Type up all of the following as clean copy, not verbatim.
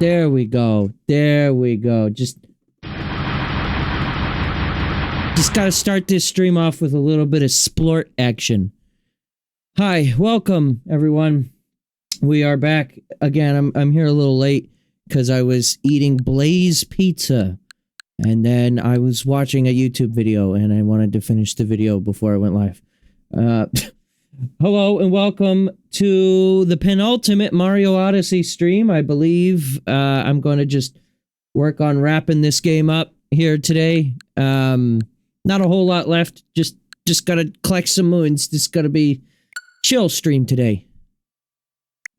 There we go. There we go. Just gotta start this stream off with a little bit of splort action. Hi, welcome everyone. We are back again. I'm here a little late because I was eating Blaze Pizza. And then I was watching a YouTube video and I wanted to finish the video before I went live. Hello and welcome to the penultimate Mario Odyssey stream. I believe I'm going to just work on wrapping this game up here today. Not a whole lot left. Just gotta collect some moons. Just gotta be chill stream today.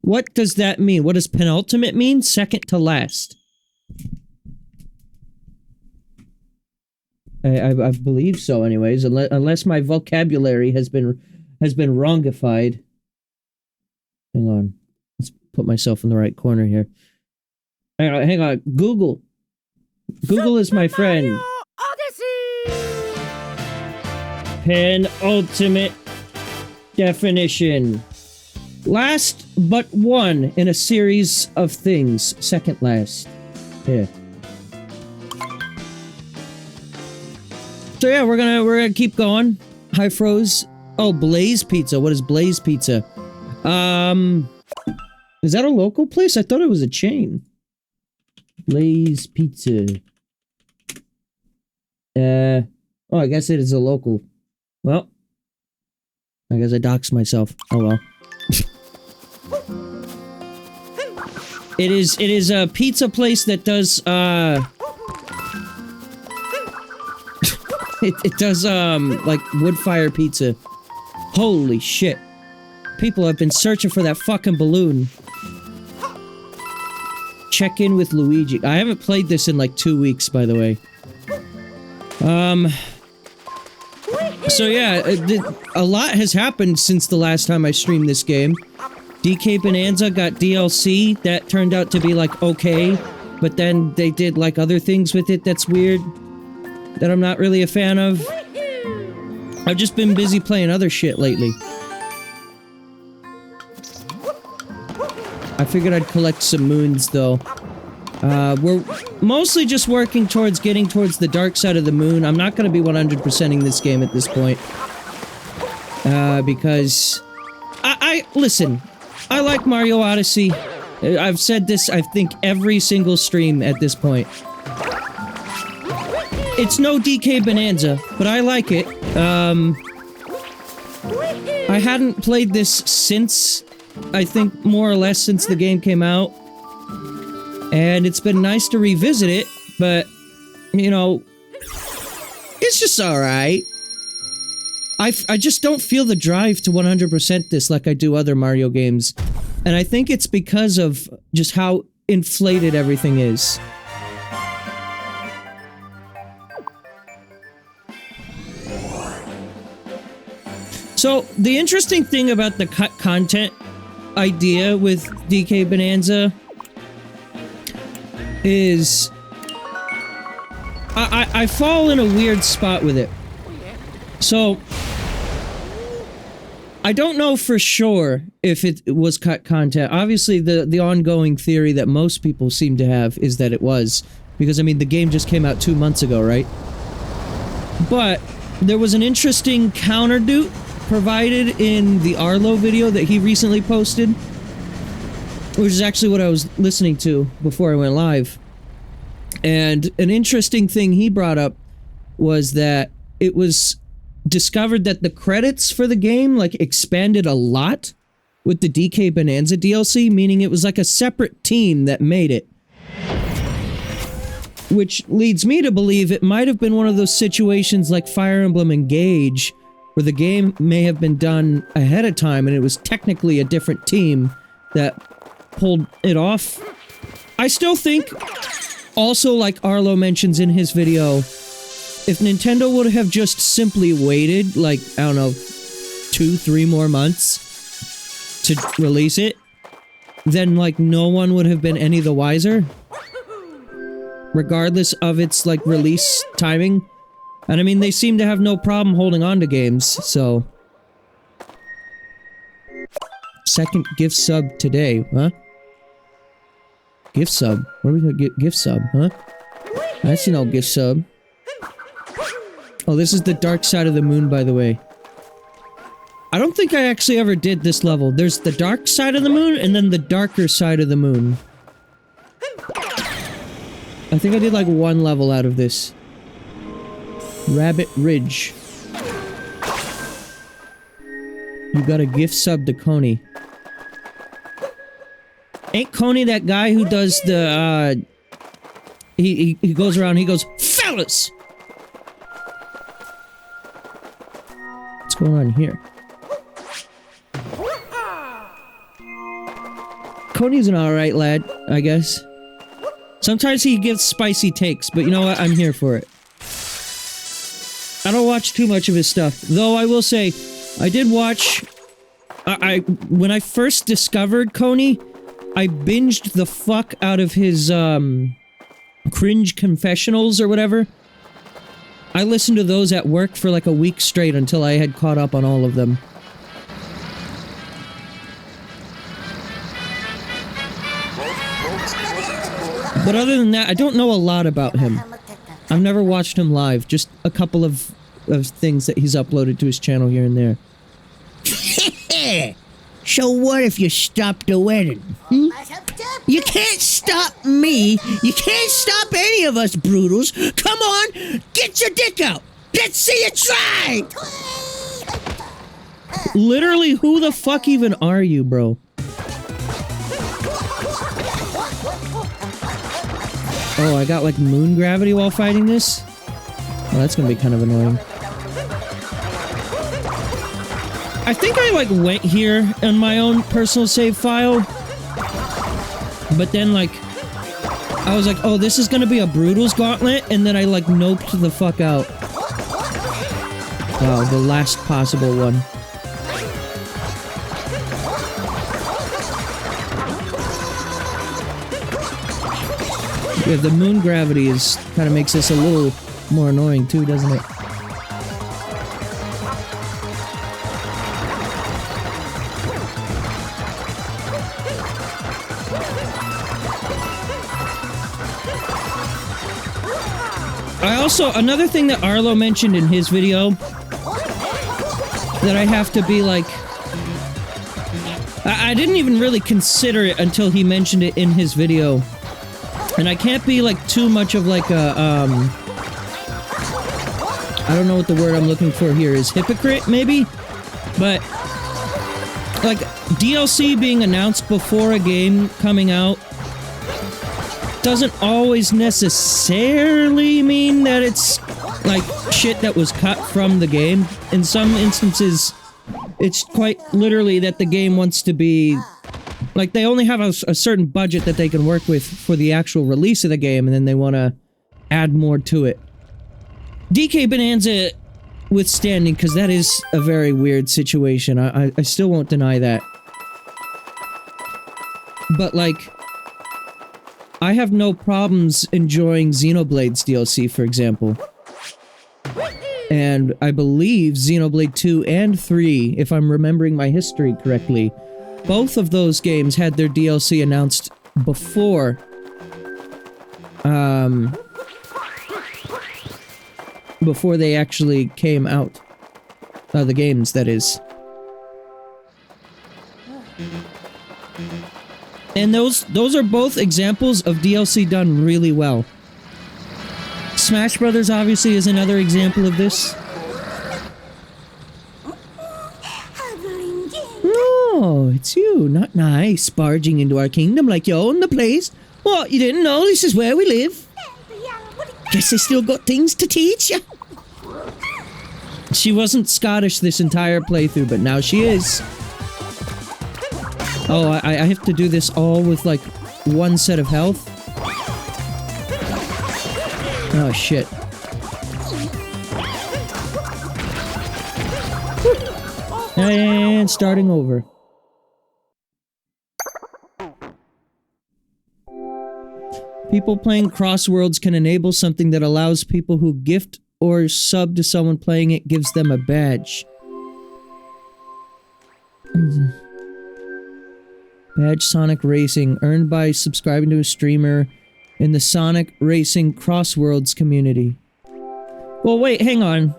What does that mean? What does penultimate mean? Second to last. I believe so, anyways. Unless my vocabulary has been wrongified. Hang on. Let's put myself in the right corner here. Hang on. Google. Google is my friend. Odyssey! Penultimate definition. Last but one in a series of things. Second last. Yeah. So yeah, we're gonna keep going. Hi Froze. Oh, Blaze Pizza. What is Blaze Pizza? Is that a local place? I thought it was a chain. Blaze Pizza. Oh, I guess it is a local. Well, I guess I doxed myself. Oh well. It is a pizza place that does, It does, like, wood fire pizza. Holy shit. People have been searching for that fucking balloon. Check in with Luigi. I haven't played this in, like, 2 weeks, by the way. So yeah, a lot has happened since the last time I streamed this game. DK Bonanza got DLC. That turned out to be, like, okay. But then they did, like, other things with it that's weird. That I'm not really a fan of. I've just been busy playing other shit lately. I figured I'd collect some moons, though. We're mostly just working towards getting towards the dark side of the moon. I'm not gonna be 100%ing this game at this point. Because... listen, I like Mario Odyssey. I've said this, I think, every single stream at this point. It's no DK Bonanza, but I like it. I hadn't played this since, I think, more or less since the game came out. And it's been nice to revisit it, but, you know, it's just alright. I just don't feel the drive to 100% this like I do other Mario games. And I think it's because of just how inflated everything is. So, the interesting thing about the cut content idea with DK Bonanza is I fall in a weird spot with it. So, I don't know for sure if it was cut content. Obviously, the ongoing theory that most people seem to have is that it was. Because, I mean, the game just came out 2 months ago, right? But, there was an interesting counter-doot provided in the Arlo video that he recently posted, which is actually what I was listening to before I went live. And an interesting thing he brought up was that it was discovered that the credits for the game, like, expanded a lot with the DK Bonanza DLC, meaning it was like a separate team that made it. Which leads me to believe it might have been one of those situations like Fire Emblem Engage, where the game may have been done ahead of time and it was technically a different team that pulled it off. I still think, also like Arlo mentions in his video, if Nintendo would have just simply waited, like, I don't know, 2-3 more months to release it, then, like, no one would have been any the wiser. Regardless of its, like, release timing. And I mean, they seem to have no problem holding on to games, so... Second gift sub today, huh? Gift sub. What are we gonna get? Gift sub, huh? I see no gift sub. Oh, this is the dark side of the moon, by the way. I don't think I actually ever did this level. There's the dark side of the moon, and then the darker side of the moon. I think I did like one level out of this. Rabbit Ridge. You got a gift sub to Coney. Ain't Coney that guy who does the, he goes around, he goes, fellas! What's going on here? Coney's an alright lad, I guess. Sometimes he gives spicy takes, but you know what? I'm here for it. I don't watch too much of his stuff. Though I will say, I did watch... when I first discovered Coney, I binged the fuck out of his, cringe confessionals or whatever. I listened to those at work for like a week straight until I had caught up on all of them. But other than that, I don't know a lot about him. I've never watched him live, just a couple of things that he's uploaded to his channel here and there. So what if you stop the wedding? Hmm? You can't stop me. You can't stop any of us, Brutals. Come on, get your dick out. Let's see you try. Literally, who the fuck even are you, bro? Oh, I got like moon gravity while fighting this? Oh, that's gonna be kind of annoying. I think I like went here on my own personal save file. But then like, I was like, oh, this is gonna be a Brutals gauntlet, and then I like noped the fuck out. Wow, the last possible one. Yeah, the moon gravity is kind of makes this a little more annoying too, doesn't it? I also, another thing that Arlo mentioned in his video that I have to be like, I didn't even really consider it until he mentioned it in his video. And I can't be like too much of like a, I don't know what the word I'm looking for here is, hypocrite maybe? But, like, DLC being announced before a game coming out doesn't always necessarily mean that it's, like, shit that was cut from the game. In some instances, it's quite literally that the game wants to be... Like, they only have a certain budget that they can work with for the actual release of the game, and then they want to add more to it. DK Bonanza withstanding, because that is a very weird situation. I still won't deny that. But, like, I have no problems enjoying Xenoblade's DLC, for example. And I believe Xenoblade 2 and 3, if I'm remembering my history correctly, both of those games had their DLC announced before, before they actually came out. The games, that is. And those are both examples of DLC done really well. Smash Brothers obviously is another example of this. Oh, it's you, not nice, barging into our kingdom like you own the place. What, you didn't know this is where we live? Guess I still got things to teach you. She wasn't Scottish this entire playthrough, but now she is. Oh, I have to do this all with, like, one set of health? Oh, shit. And starting over. People playing Crossworlds can enable something that allows people who gift or sub to someone playing it gives them a badge. Badge Sonic Racing, earned by subscribing to a streamer in the Sonic Racing Crossworlds community. Well, wait, hang on.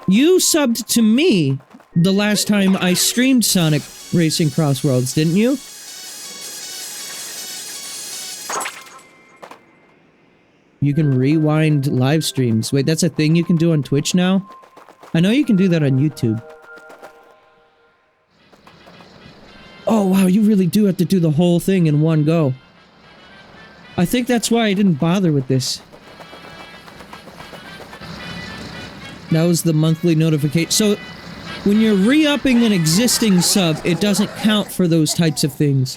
You subbed to me the last time I streamed Sonic Racing Crossworlds, didn't you? You can rewind live streams. Wait, that's a thing you can do on Twitch now? I know you can do that on YouTube. Oh, wow, you really do have to do the whole thing in one go. I think that's why I didn't bother with this. That was the monthly notification. So, when you're re-upping an existing sub, it doesn't count for those types of things.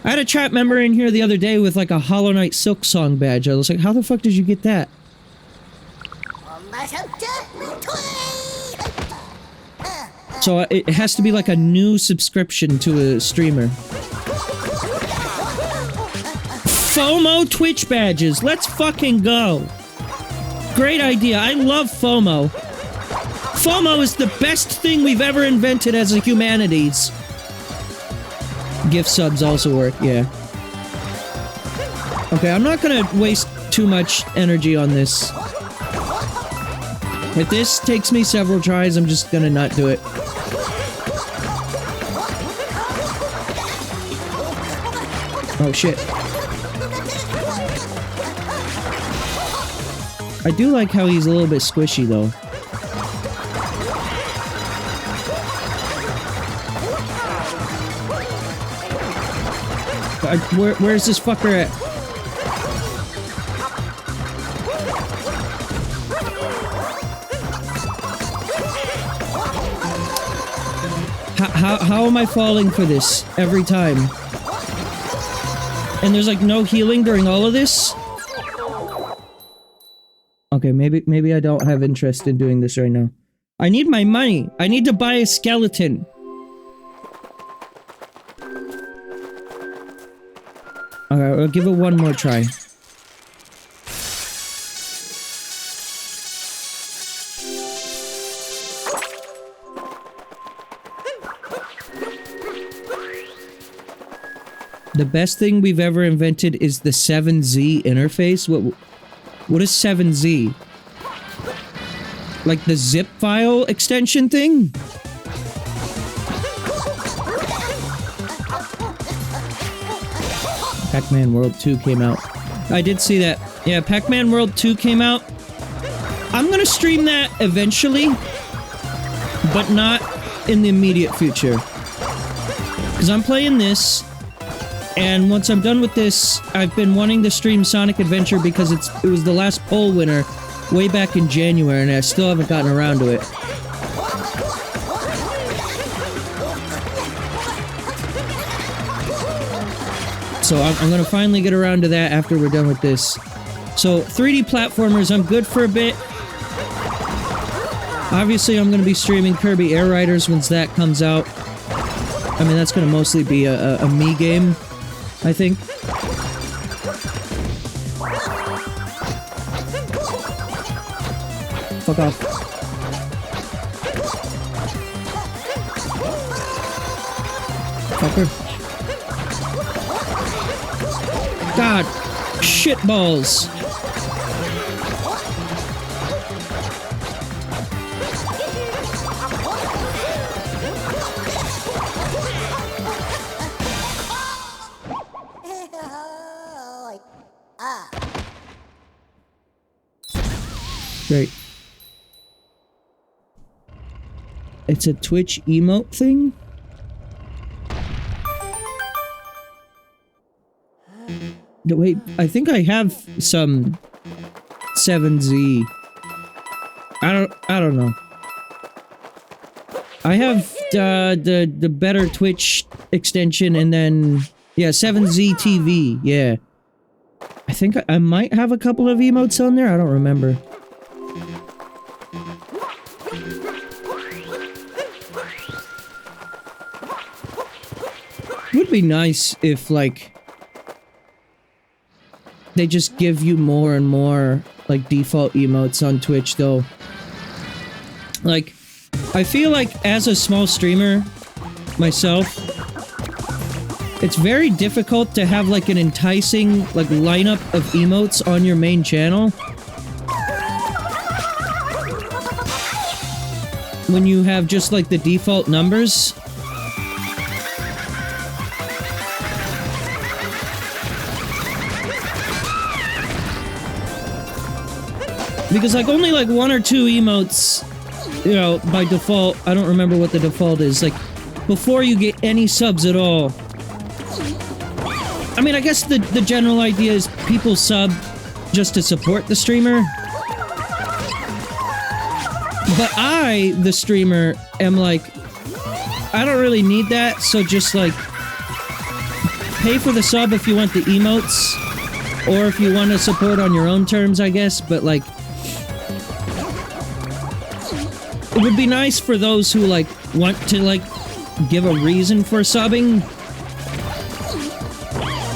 I had a chat member in here the other day with like a Hollow Knight Silk Song badge. I was like, how the fuck did you get that? So it has to be like a new subscription to a streamer. FOMO Twitch badges. Let's fucking go. Great idea. I love FOMO. FOMO is the best thing we've ever invented as a humanities. Gift subs also work, yeah. Okay, I'm not gonna waste too much energy on this. If this takes me several tries, I'm just gonna not do it. Oh shit. I do like how he's a little bit squishy though. Where's this fucker at? How am I falling for this every time? And there's like no healing during all of this? Okay, maybe I don't have interest in doing this right now. I need my money. I need to buy a skeleton. Alright, I'll give it one more try. The best thing we've ever invented is the 7Z interface. What is 7Z? Like the zip file extension thing? Pac-Man World 2 came out. I did see that. Yeah, Pac-Man World 2 came out. I'm gonna stream that eventually, but not in the immediate future. Because I'm playing this, and once I'm done with this, I've been wanting to stream Sonic Adventure because it was the last poll winner way back in January, and I still haven't gotten around to it. So I'm gonna finally get around to that after we're done with this. So 3D platformers, I'm good for a bit. Obviously, I'm gonna be streaming Kirby Air Riders once that comes out. I mean, that's gonna mostly be a me game, I think. Fuck off. Fucker. God, shitballs. Great. It's a Twitch emote thing? Wait, I think I have some 7Z. I don't know. I have the better Twitch extension and then yeah, 7Z TV. Yeah. I think I might have a couple of emotes on there. I don't remember. It would be nice if like they just give you more and more, like, default emotes on Twitch, though. Like, I feel like as a small streamer, myself, It's very difficult to have like an enticing like lineup of emotes on your main channel when you have just like the default numbers. Because like only like 1 or 2 emotes, you know, by default, I don't remember what the default is, like before you get any subs at all. I mean, I guess the general idea is people sub just to support the streamer. But I, the streamer, am like, I don't really need that, so just like, pay for the sub if you want the emotes, or if you want to support on your own terms, I guess, but like, it would be nice for those who like, want to like, give a reason for subbing,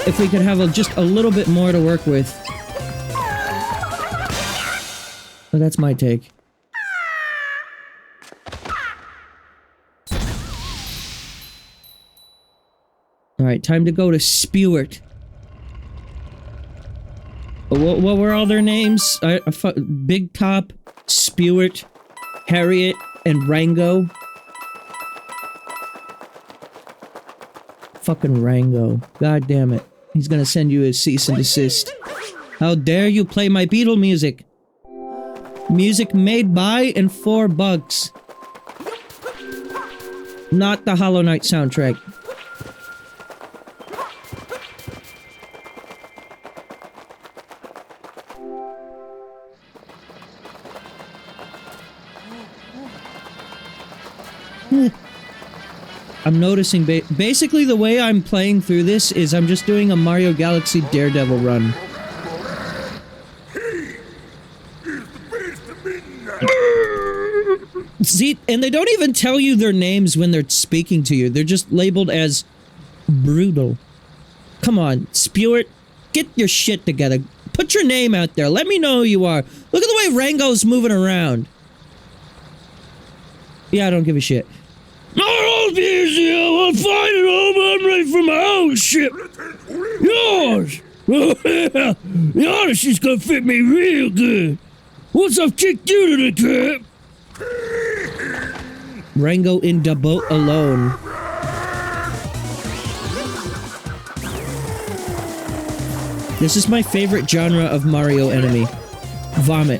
if we could have just a little bit more to work with. But that's my take. Alright, time to go to Spewart. What were all their names? Big Top, Spewart, Harriet, and Rango. Fucking Rango. God damn it. He's gonna send you a cease and desist. How dare you play my Beatle music? Music made by and for bugs. Not the Hollow Knight soundtrack. I'm noticing basically the way I'm playing through this is I'm just doing a Mario Galaxy Daredevil run. See, and they don't even tell you their names when they're speaking to you. They're just labeled as brutal. Come on, Spewart, get your shit together. Put your name out there. Let me know who you are. Look at the way Rango's moving around. Yeah, I don't give a shit. No, busy. I'll find it home. I'm ready for my own ship. Yours. The Odyssey's gonna fit me real good. Once I've kicked you to the crap. Rango in the boat alone. This is my favorite genre of Mario enemy. Vomit.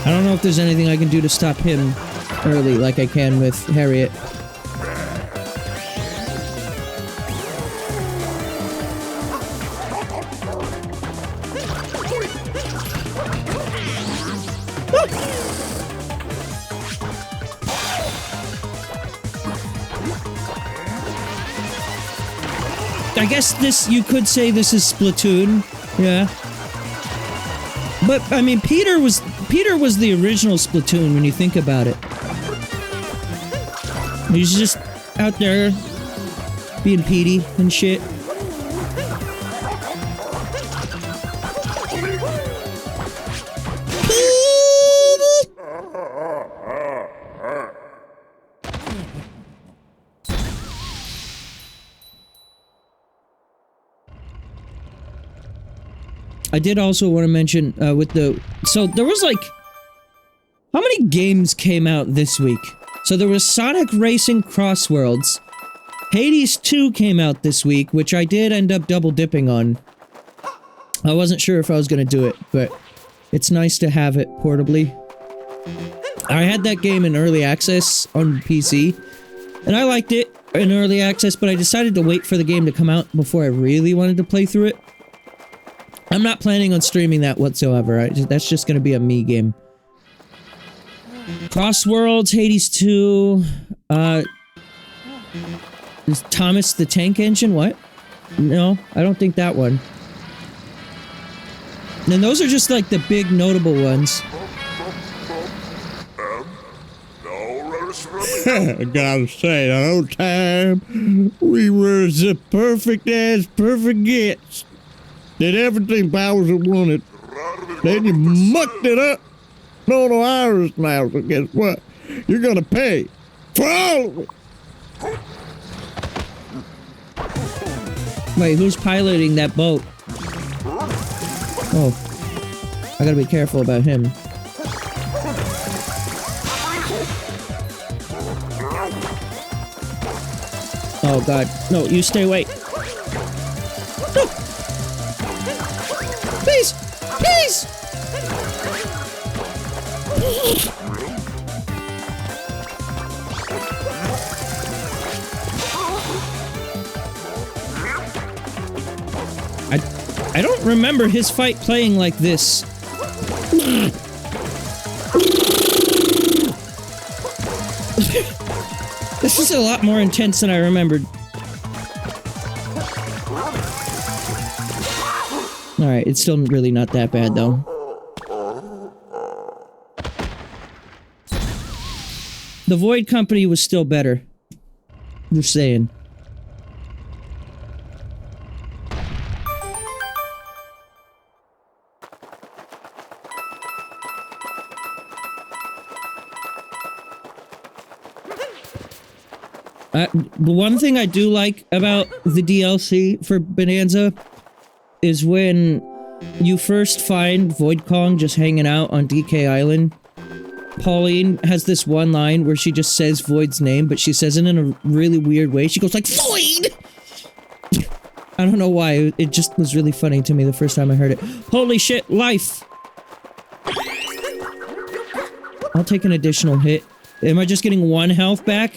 I don't know if there's anything I can do to stop him early like I can with Harriet. I guess this, you could say this is Splatoon, yeah. But, I mean, Peter was the original Splatoon when you think about it. He's just out there being Petey and shit. I did also want to mention, so there was like, how many games came out this week? So there was Sonic Racing Cross Worlds. Hades 2 came out this week, which I did end up double dipping on. I wasn't sure if I was gonna do it, but it's nice to have it portably. I had that game in early access on PC, and I liked it in early access, but I decided to wait for the game to come out before I really wanted to play through it. I'm not planning on streaming that whatsoever. That's just gonna be a me game. Cross Worlds, Hades 2, is Thomas the Tank Engine? What? No, I don't think that one. And those are just like the big notable ones. I gotta say, the whole time, we were the perfect as perfect gets. did everything Bowser wanted. Then you mucked it up. No virus now, so guess what? You're gonna pay for all of it. Wait, who's piloting that boat? Oh. I gotta be careful about him. Oh god. No, you stay away. No! Please! Please! I don't remember his fight playing like this. This is a lot more intense than I remembered. Alright, it's still really not that bad though. The Void Company was still better. Just saying. The one thing I do like about the DLC for Bonanza is when you first find Void Kong just hanging out on DK Island. Pauline has this one line where she just says Void's name, but she says it in a really weird way. She goes like, Void! I don't know why, it just was really funny to me the first time I heard it. Holy shit, life! I'll take an additional hit. Am I just getting 1 health back?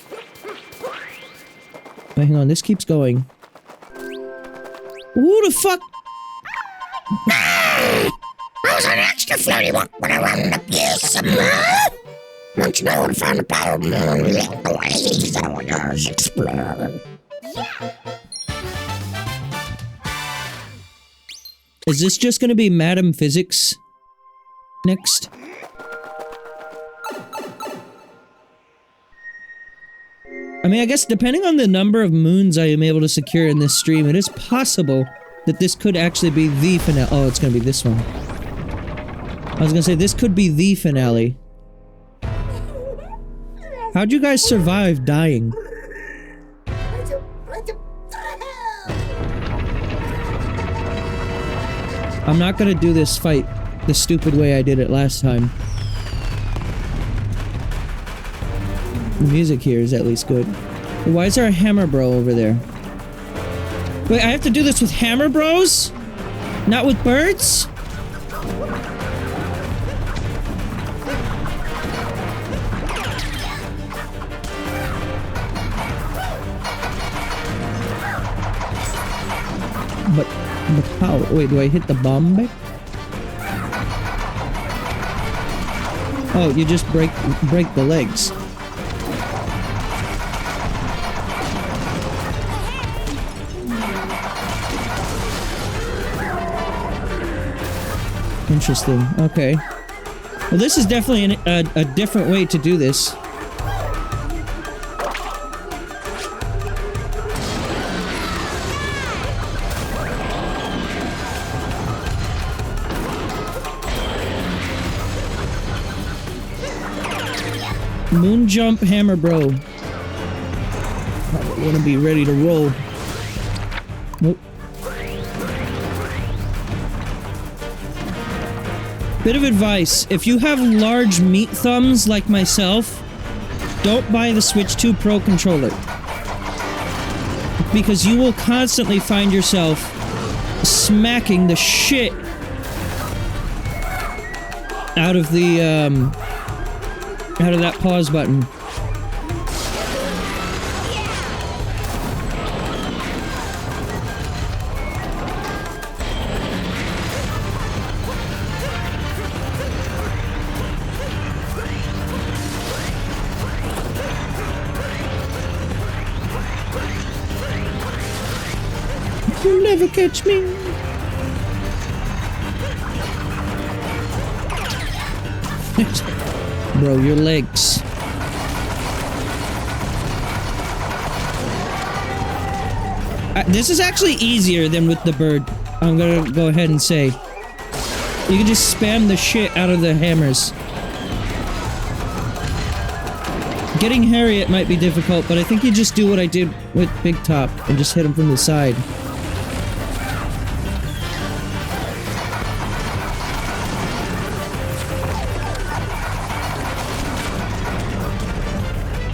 Wait, hang on, this keeps going. Who the fuck? I was an extra floaty one when I wanted to get some once you know how to find the power ways explore. Is this just gonna be Madam Physics next? I mean, I guess depending on the number of moons I am able to secure in this stream, it is possible that this could actually be the finale. Oh, it's gonna be this one. I was gonna say, this could be the finale. How'd you guys survive dying? I'm not gonna do this fight the stupid way I did it last time. The music here is at least good. Why is there a Hammer Bro over there? Wait, I have to do this with Hammer Bros? Not with birds? But how? Wait, do I hit the bomb back? Oh, you just break the legs. Interesting. Okay. Well, this is definitely a different way to do this. Moon jump, Hammer Bro. I want to be ready to roll. Nope. Bit of advice, if you have large meat thumbs like myself, don't buy the Switch 2 Pro controller. Because you will constantly find yourself smacking the shit out of the, out of that pause button. You'll never catch me. Bro, your legs. This is actually easier than with the bird. I'm gonna go ahead and say, you can just spam the shit out of the hammers. Getting Harriet might be difficult, but I think you just do what I did with Big Top and just hit him from the side.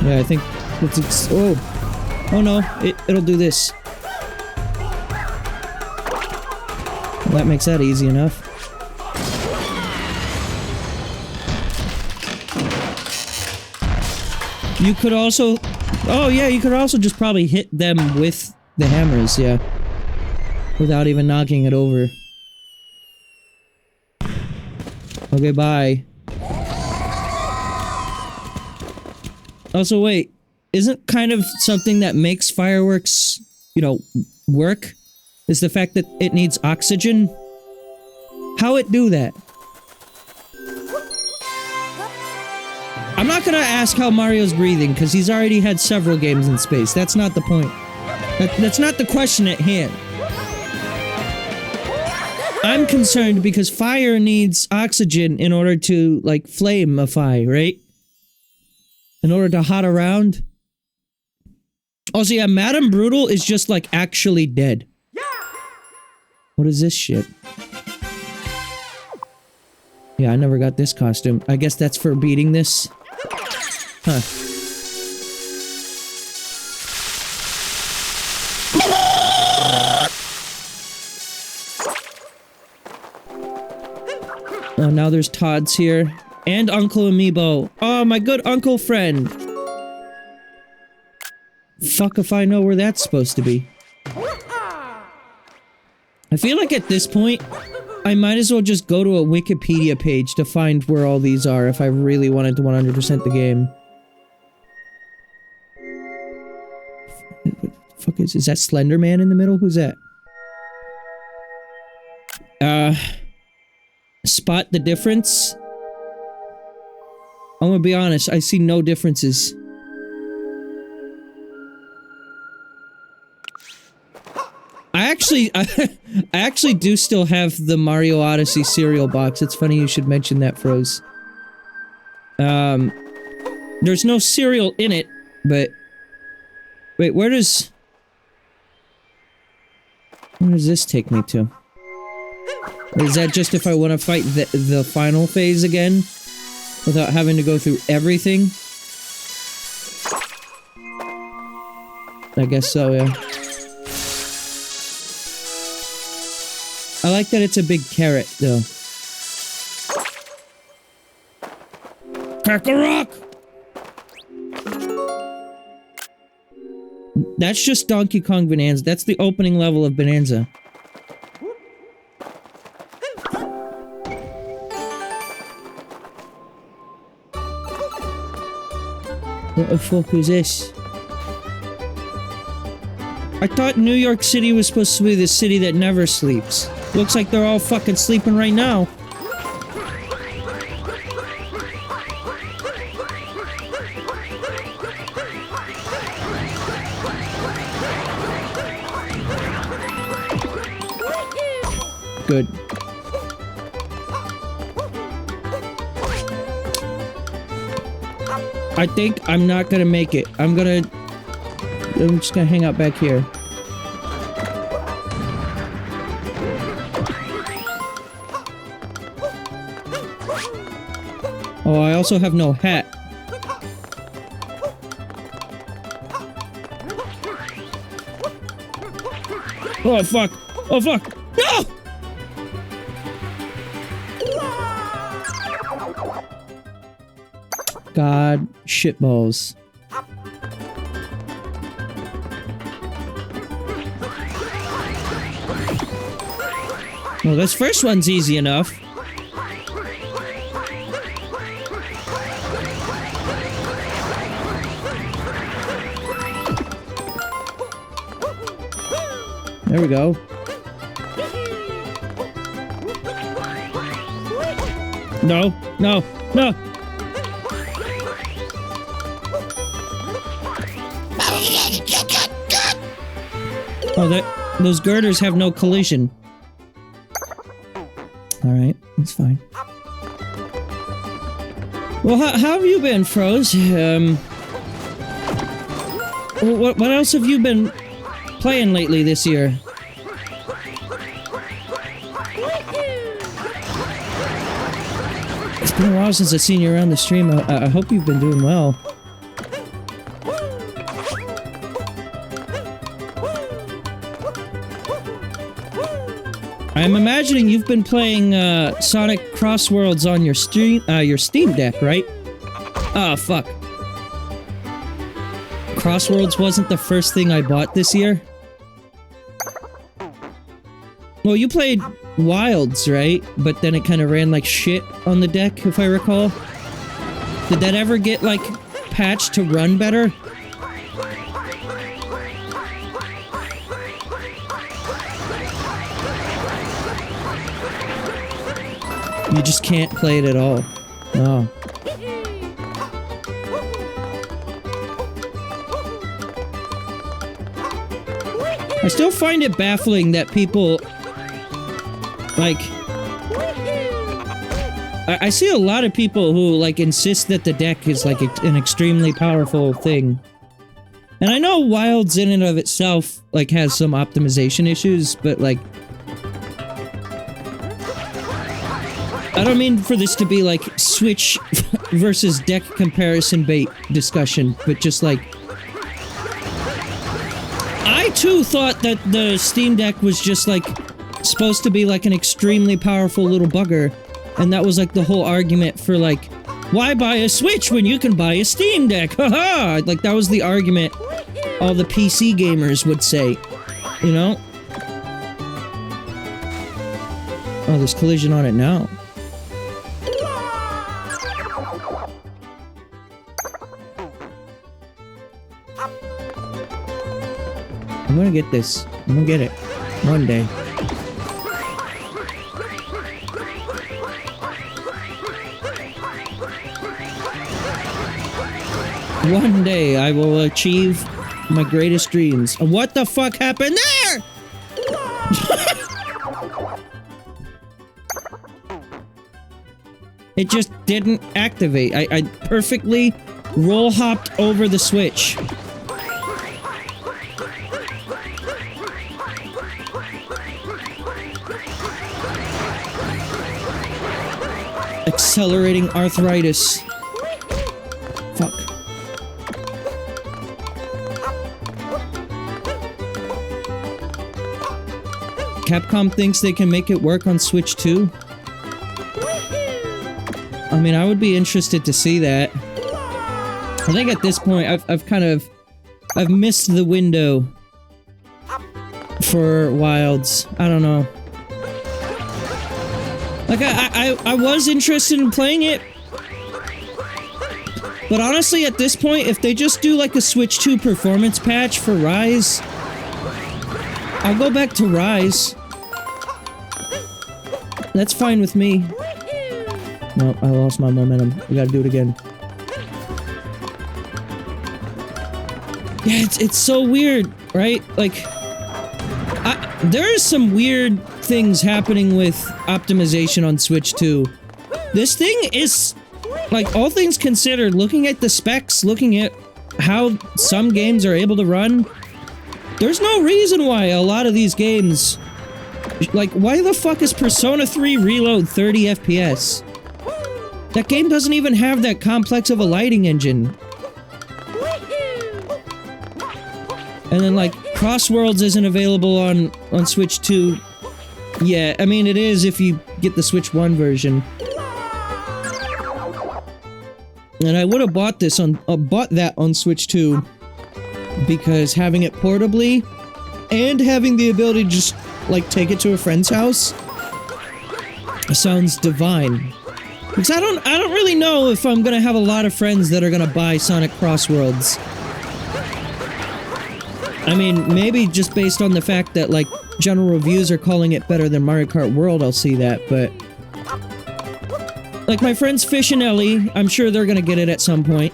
Yeah, I think it's oh no, it'll do this. Well, that makes that easy enough. You could also, oh yeah, you could also just probably hit them with the hammers, yeah, without even knocking it over. Okay, bye. Also, wait, isn't kind of something that makes fireworks, you know, work, is the fact that it needs oxygen? How it do that? I'm not gonna ask how Mario's breathing, because he's already had several games in space. That's not the point. That's not the question at hand. I'm concerned because fire needs oxygen in order to, like, flame-ify, right? In order to hot around. Also, yeah, Madame Brutal is just, like, actually dead. What is this shit? Yeah, I never got this costume. I guess that's for beating this. Huh. Oh, now there's Todd's here. And Uncle Amiibo. Oh, my good uncle friend. Fuck if I know where that's supposed to be. I feel like at this point, I might as well just go to a Wikipedia page to find where all these are if I really wanted to 100% the game. What the fuck is that Slender Man in the middle? Who's that? Spot the difference? I'm gonna be honest, I see no differences. I actually do still have the Mario Odyssey cereal box. It's funny you should mention that, Froze. There's no cereal in it, but... Wait, where does this take me to? Is that just if I want to fight the final phase again? Without having to go through everything? I guess so, yeah. I like that it's a big carrot, though. Kakarot! That's just Donkey Kong Bonanza. That's the opening level of Bonanza. What the fuck is this? I thought New York City was supposed to be the city that never sleeps. Looks like they're all fucking sleeping right now. Good. I think I'm not gonna make it. I'm just gonna hang out back here. Oh, I also have no hat. Oh, fuck. Oh, fuck. No! God, shitballs. Well, this first one's easy enough. There we go. No, no, no! Oh, those girders have no collision. Alright, that's fine. Well, how have you been, Froze? What else have you been playing lately this year? It's been a while since I've seen you around the stream. I hope you've been doing well. I'm imagining you've been playing Sonic Crossworlds on your Steam Deck, right? Oh, fuck. Crossworlds wasn't the first thing I bought this year? Well, you played Wilds, right? But then it kind of ran like shit on the deck, if I recall. Did that ever get, like, patched to run better? You just can't play it at all. Oh. I still find it baffling that people, like, I see a lot of people who, like, insist that the deck is, like, an extremely powerful thing. And I know Wilds in and of itself, like, has some optimization issues, but, like, I don't mean for this to be, like, Switch versus deck comparison bait discussion, but just, like, I, too, thought that the Steam Deck was just, like, supposed to be, like, an extremely powerful little bugger, and that was, like, the whole argument for, like, why buy a Switch when you can buy a Steam Deck? Haha! Like, that was the argument all the PC gamers would say, you know? Oh, there's collision on it now. I'm gonna get this. I'm gonna get it. One day. One day I will achieve my greatest dreams. What the fuck happened there?! It just didn't activate. I perfectly roll hopped over the switch. Accelerating arthritis. Fuck. Capcom thinks they can make it work on Switch 2? I mean, I would be interested to see that. I think at this point, I've missed the window for Wilds. I don't know. Like, I was interested in playing it. But honestly, at this point, if they just do, like, a Switch 2 performance patch for Rise, I'll go back to Rise. That's fine with me. Nope, I lost my momentum. We gotta do it again. Yeah, it's so weird, right? Like, there is some weird things happening with optimization on Switch 2. This thing is, like, all things considered, looking at the specs, looking at how some games are able to run, there's no reason why a lot of these games... Like, why the fuck is Persona 3 Reload 30 FPS? That game doesn't even have that complex of a lighting engine. And then, like, Crossworlds isn't available on Switch 2 yet. I mean, it is if you get the Switch 1 version. And I would have bought that on Switch 2 because having it portably and having the ability to just, like, take it to a friend's house sounds divine. Because I don't really know if I'm gonna have a lot of friends that are gonna buy Sonic Crossworlds. I mean, maybe just based on the fact that, like, general reviews are calling it better than Mario Kart World, I'll see that, but... Like, my friends Fish and Ellie, I'm sure they're gonna get it at some point.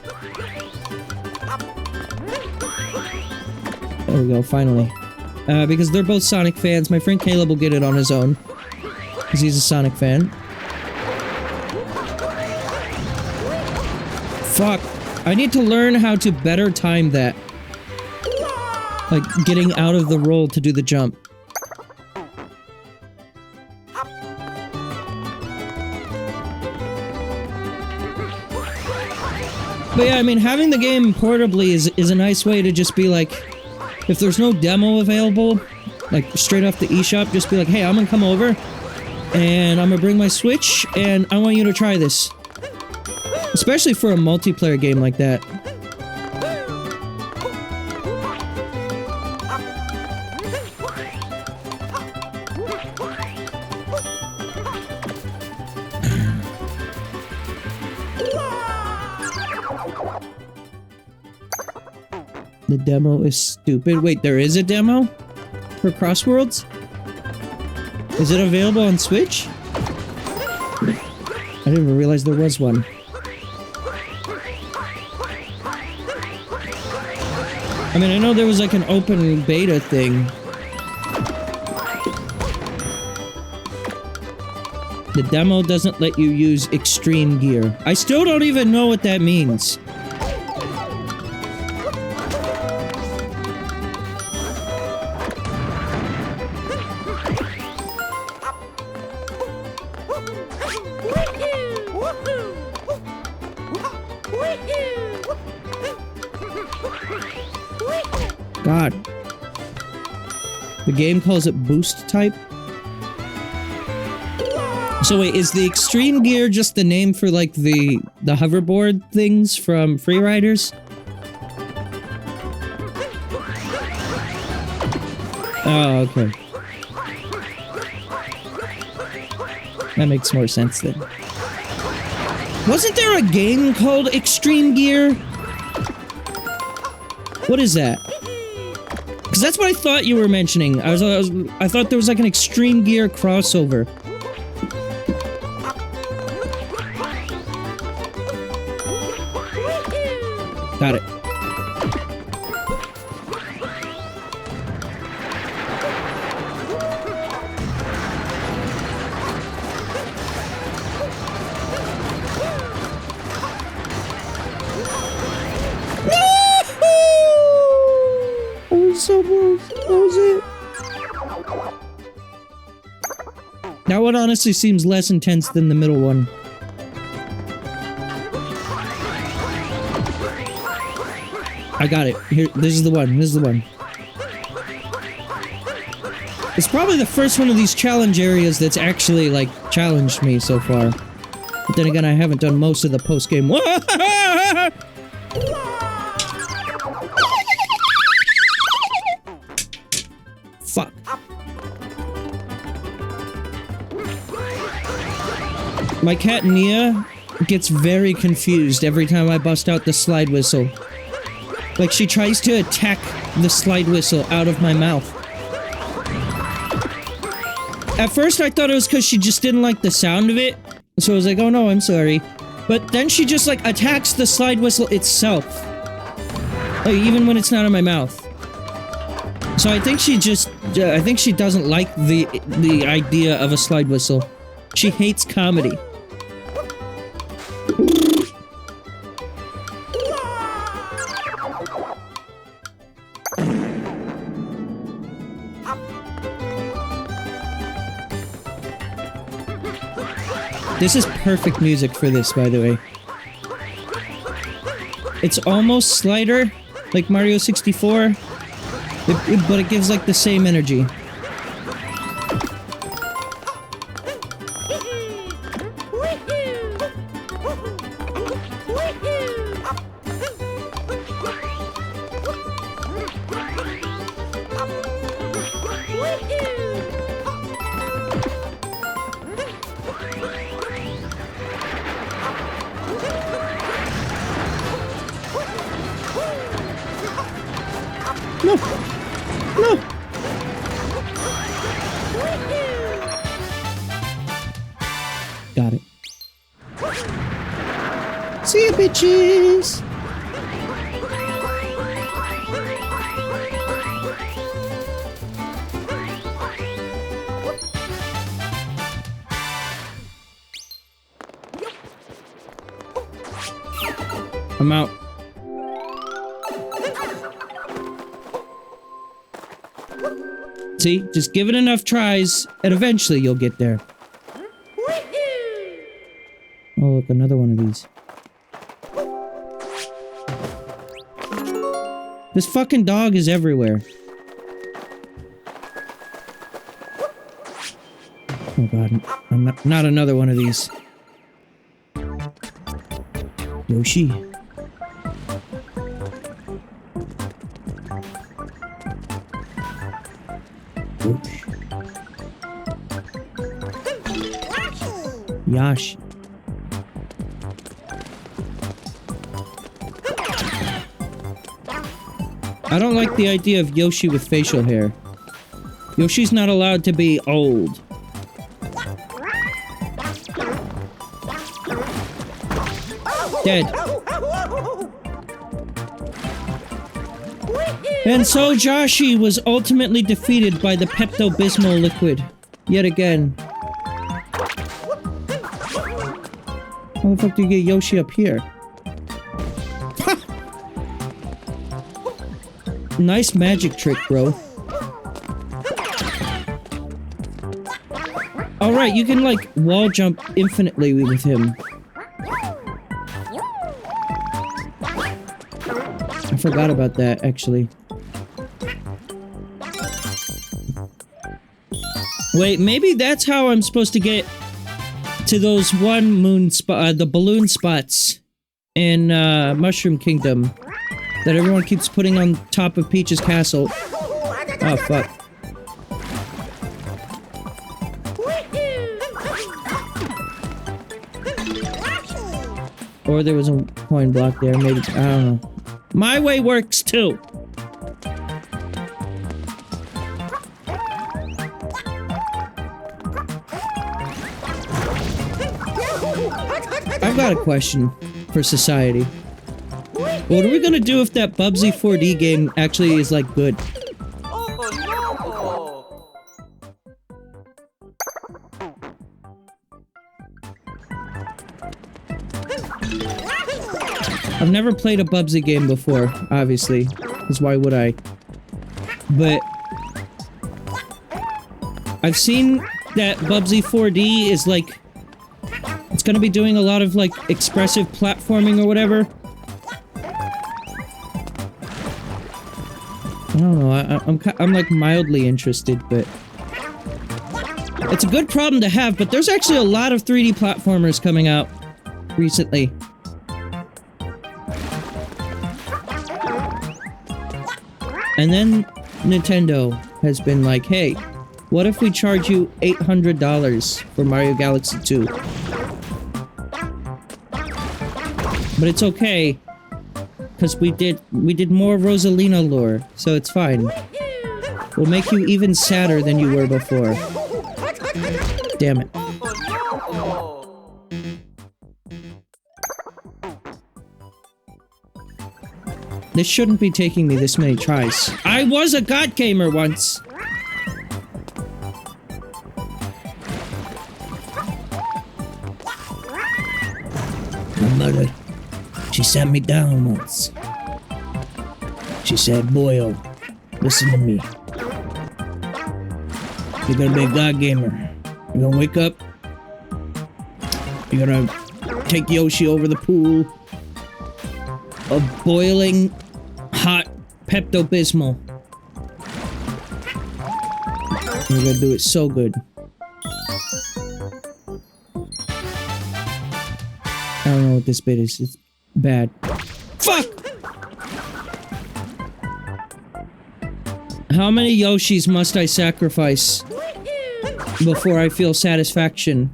There we go, finally. Because they're both Sonic fans, my friend Caleb will get it on his own. Because he's a Sonic fan. Fuck. I need to learn how to better time that. Like, getting out of the roll to do the jump. But yeah, I mean, having the game portably is a nice way to just be like, if there's no demo available, like straight off the eShop, just be like, hey, I'm gonna come over, and I'm gonna bring my Switch, and I want you to try this. Especially for a multiplayer game like that. The demo is stupid. Wait, there is a demo? For Crossworlds? Is it available on Switch? I didn't even realize there was one. I mean, I know there was like an open beta thing. The demo doesn't let you use extreme gear. I still don't even know what that means. God. The game calls it boost type? So wait, is the extreme gear just the name for like the hoverboard things from Free Riders? Oh, okay. That makes more sense then. Wasn't there a game called Extreme Gear? What is that? Because that's what I thought you were mentioning. I thought there was like an Extreme Gear crossover. Got it. So close. That was it. That one honestly seems less intense than the middle one. I got it. Here, this is the one. This is the one. It's probably the first one of these challenge areas that's actually, like, challenged me so far. But then again, I haven't done most of the post-game. Fuck. My cat Nia gets very confused every time I bust out the slide whistle. Like, she tries to attack the slide whistle out of my mouth. At first, I thought it was because she just didn't like the sound of it. So I was like, oh no, I'm sorry. But then she just, like, attacks the slide whistle itself. Like, even when it's not in my mouth. So I think she just... I think she doesn't like the idea of a slide whistle. She hates comedy. This is perfect music for this, by the way. It's almost Slider, like Mario 64, but it gives like the same energy. No! No! Got it. See ya, bitches! I'm out. See? Just give it enough tries, and eventually you'll get there. Oh, look, another one of these. This fucking dog is everywhere. Oh god, I'm not another one of these. Yoshi. Oops. Yoshi. I don't like the idea of Yoshi with facial hair. Yoshi's not allowed to be old. Dead. And so Joshi was ultimately defeated by the Pepto-Bismol liquid. Yet again. How the fuck do you get Yoshi up here? Nice magic trick, bro. Alright, you can, like, wall jump infinitely with him. I forgot about that, actually. Wait, maybe that's how I'm supposed to get to those one moon spot, the balloon spots in, Mushroom Kingdom. That everyone keeps putting on top of Peach's castle. Oh, fuck. Or there was a coin block there, maybe. I don't know. My way works, too! I've got a question for society. What are we gonna do if that Bubsy 4D game actually is, like, good? I've never played a Bubsy game before, obviously, because why would I? But I've seen that Bubsy 4D is, like, it's gonna be doing a lot of, like, expressive platforming or whatever. I don't know, I'm like mildly interested, but it's a good problem to have, but there's actually a lot of 3D platformers coming out recently. And then Nintendo has been like, hey, what if we charge you $800 for Mario Galaxy 2? But it's okay. Because we did more Rosalina lore, so it's fine. We'll make you even sadder than you were before. Damn it. This shouldn't be taking me this many tries. I was a god gamer once! My mother, she sat me down once. She said, "Boyo, listen to me. You're gonna be a god gamer. You're gonna wake up. You're gonna take Yoshi over the pool of boiling hot Pepto-Bismol. You're gonna do it so good." I don't know what this bit is. It's bad. Fuck! How many Yoshis must I sacrifice before I feel satisfaction?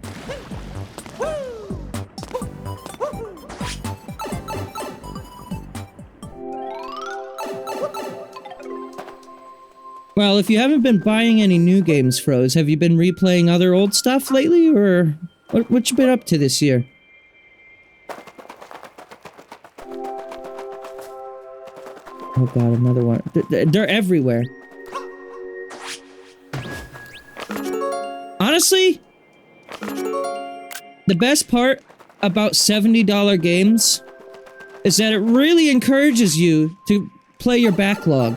Well, if you haven't been buying any new games, Froze, have you been replaying other old stuff lately, or what you been up to this year? Oh god, another one. They're everywhere. Honestly, the best part about $70 games is that it really encourages you to play your backlog.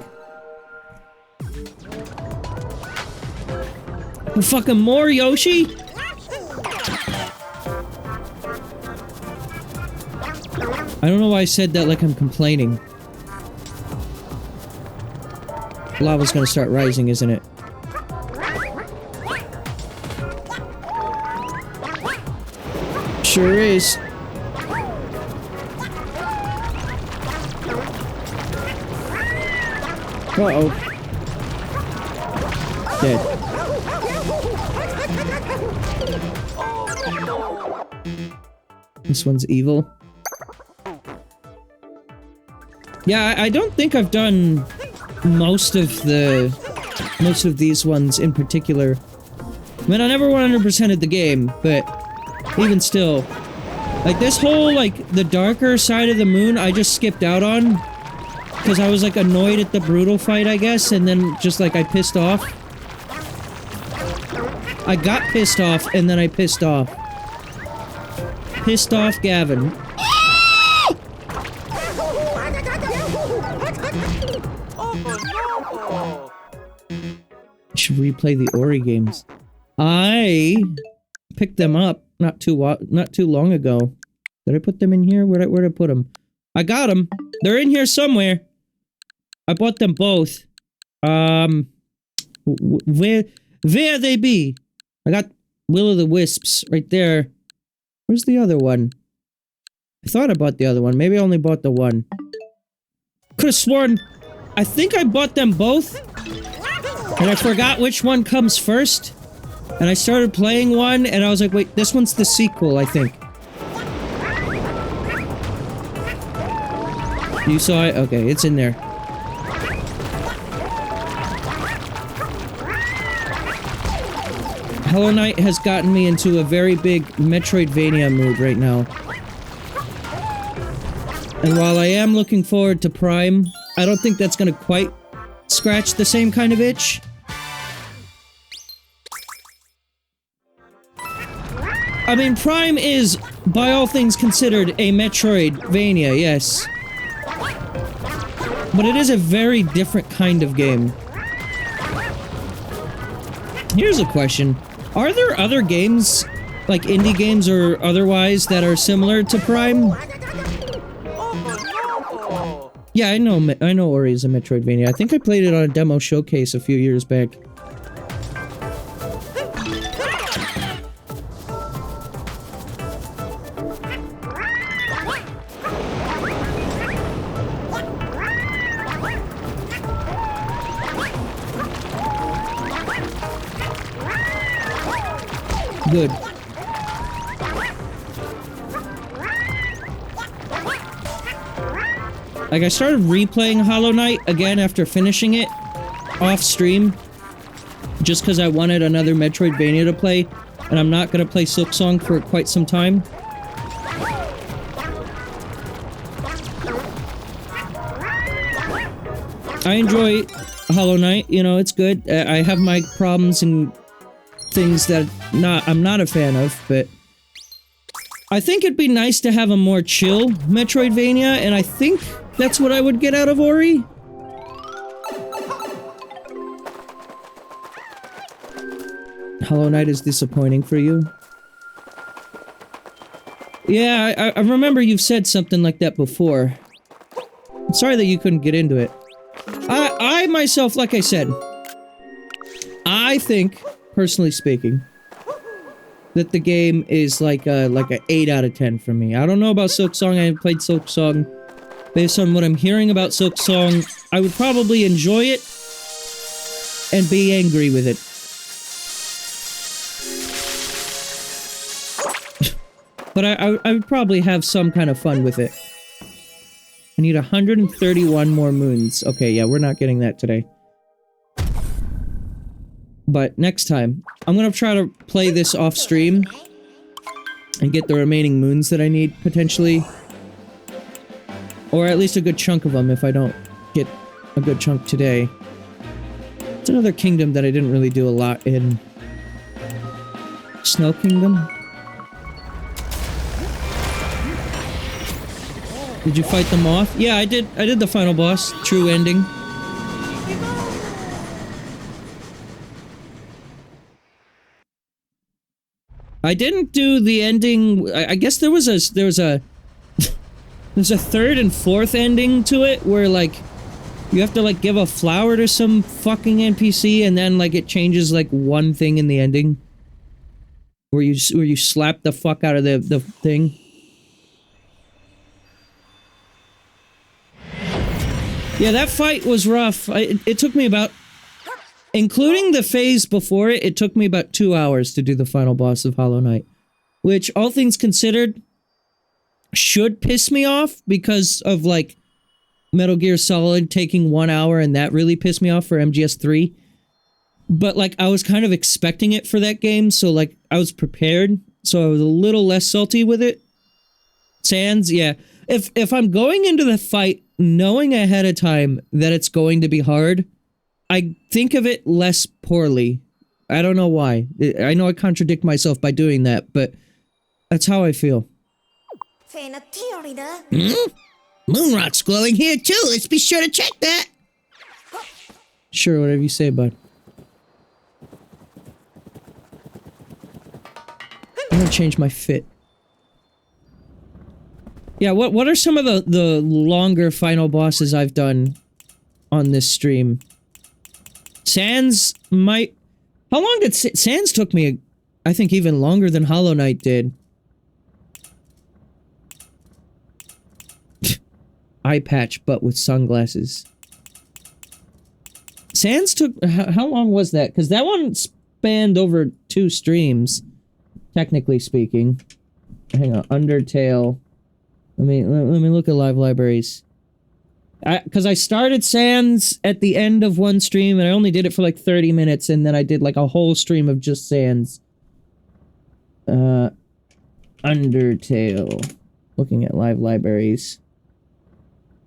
Fucking more Yoshi? I don't know why I said that like I'm complaining. Lava's gonna start rising, isn't it? Sure is. Uh-oh. Dead. This one's evil. Yeah, I don't think I've done most of these ones in particular. I mean, I never 100%ed the game, but even still, like this whole like the darker side of the moon, I just skipped out on because I was like annoyed at the brutal fight, I guess, and then just like I pissed off. I got pissed off, and then I pissed off. Pissed off Gavin. Should replay the Ori games. I picked them up not too long ago. Did I put them in here? Where'd I put them? I got them. They're in here somewhere. I bought them both. Where they be? I got Will-o'-the-Wisps right there. Where's the other one? I thought I bought the other one. Maybe I only bought the one. Could have sworn. I think I bought them both. And I forgot which one comes first. And I started playing one, and I was like, wait, this one's the sequel, I think. You saw it? Okay, it's in there. Hollow Knight has gotten me into a very big Metroidvania mood right now. And while I am looking forward to Prime, I don't think that's gonna quite scratch the same kind of itch. I mean, Prime is, by all things considered, a Metroidvania, yes. But it is a very different kind of game. Here's a question. Are there other games, like indie games or otherwise, that are similar to Prime? Yeah, I know Ori is a Metroidvania. I think I played it on a demo showcase a few years back. Good. Like, I started replaying Hollow Knight again after finishing it off stream, just because I wanted another Metroidvania to play, and I'm not gonna play Silksong for quite some time. I enjoy Hollow Knight, you know, it's good. I have my problems and things that I'm not a fan of, but I think it'd be nice to have a more chill Metroidvania, and I think that's what I would get out of Ori. Hollow Knight is disappointing for you. Yeah, I remember you've said something like that before. I'm sorry that you couldn't get into it. I myself, like I said, I think, personally speaking, that the game is like a 8 out of 10 for me. I don't know about Silksong. I haven't played Silksong. Based on what I'm hearing about Silksong, I would probably enjoy it and be angry with it. But I would probably have some kind of fun with it. I need 131 more moons. Okay, yeah, we're not getting that today. But next time, I'm gonna try to play this off stream and get the remaining moons that I need, potentially. Or at least a good chunk of them if I don't get a good chunk today. It's another kingdom that I didn't really do a lot in. Snow Kingdom? Did you fight them off? Yeah, I did the final boss. True ending. I didn't do the ending. I guess there was a there's a third and fourth ending to it where like you have to like give a flower to some fucking NPC and then like it changes like one thing in the ending where you slap the fuck out of the thing. Yeah, that fight was rough. It took me about, including the phase before it, it took me about 2 hours to do the final boss of Hollow Knight. Which, all things considered, should piss me off because of, like, Metal Gear Solid taking 1 hour and that really pissed me off for MGS3. But, like, I was kind of expecting it for that game, so, like, I was prepared. So I was a little less salty with it. Sans, yeah. If I'm going into the fight knowing ahead of time that it's going to be hard, I think of it less poorly. I don't know why. I know I contradict myself by doing that, but that's how I feel. Moonrock's glowing here too. Let's be sure to check that. Sure, whatever you say, bud. I'm gonna change my fit. Yeah, what are some of the longer final bosses I've done on this stream? Sans might... How long did... Sans took me, I think, even longer than Hollow Knight did. Eye patch, but with sunglasses. Sans took... How long was that? Because that one spanned over 2 streams, technically speaking. Hang on, Undertale... Let me look at live libraries. Because I started Sans at the end of one stream, and I only did it for like 30 minutes, and then I did like a whole stream of just Sans. Undertale. Looking at live libraries.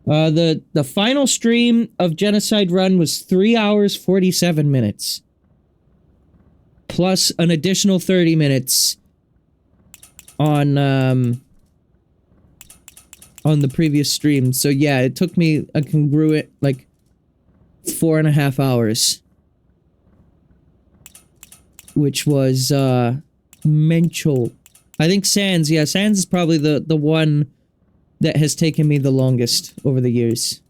The final stream of Genocide Run was 3 hours, 47 minutes. Plus an additional 30 minutes on the previous stream. So yeah, it took me a congruent, like, 4.5 hours. Which was, mental. I think Sans, yeah, Sans is probably the one that has taken me the longest over the years.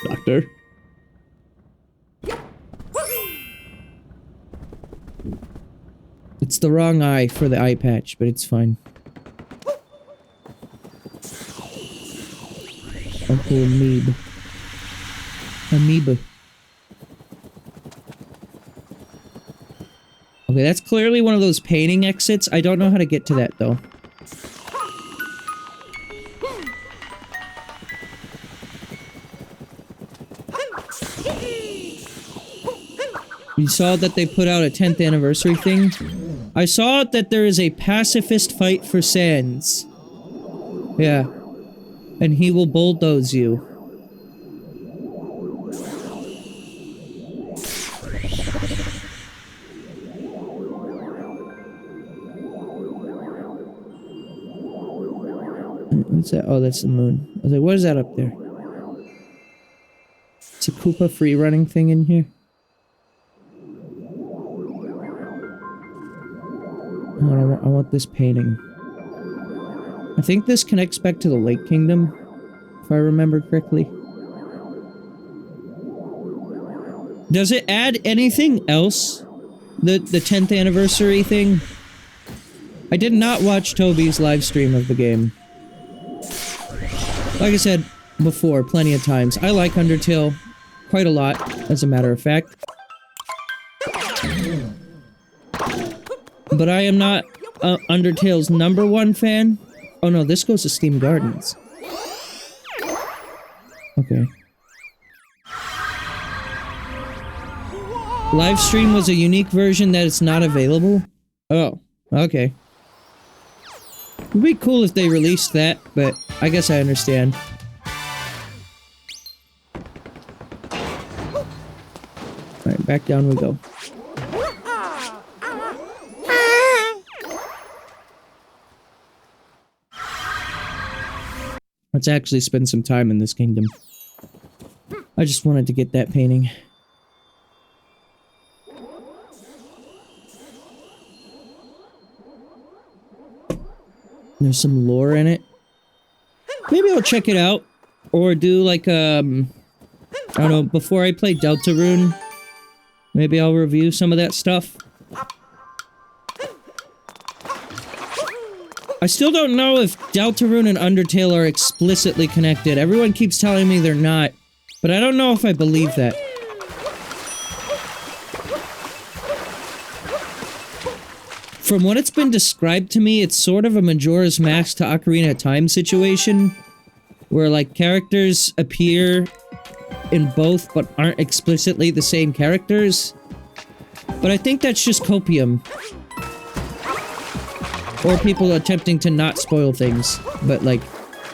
Doctor? It's the wrong eye for the eye patch, but it's fine. Uncle Amoeba. Amoeba. Okay, that's clearly one of those painting exits. I don't know how to get to that, though. You saw that they put out a 10th anniversary thing? I saw that there is a pacifist fight for Sans. Yeah. And he will bulldoze you. What's that? Oh, that's the moon. I was like, what is that up there? It's a Koopa free running thing in here. I want this painting. I think this connects back to the Lake Kingdom, if I remember correctly. Does it add anything else? The 10th anniversary thing? I did not watch Toby's live stream of the game. Like I said before, plenty of times, I like Undertale quite a lot, as a matter of fact. But I am not Undertale's _1 fan. Oh no, this goes to Steam Gardens. Okay. Livestream was a unique version that is not available? Oh, okay. It'd be cool if they released that, but I guess I understand. Alright, back down we go. Let's actually spend some time in this kingdom. I just wanted to get that painting. There's some lore in it. Maybe I'll check it out. Or do like, I don't know, before I play Deltarune, maybe I'll review some of that stuff. I still don't know if Deltarune and Undertale are explicitly connected. Everyone keeps telling me they're not, but I don't know if I believe that. From what it's been described to me, it's sort of a Majora's Mask to Ocarina of Time situation, where, like, characters appear in both but aren't explicitly the same characters. But I think that's just copium. Or people attempting to not spoil things. But, like,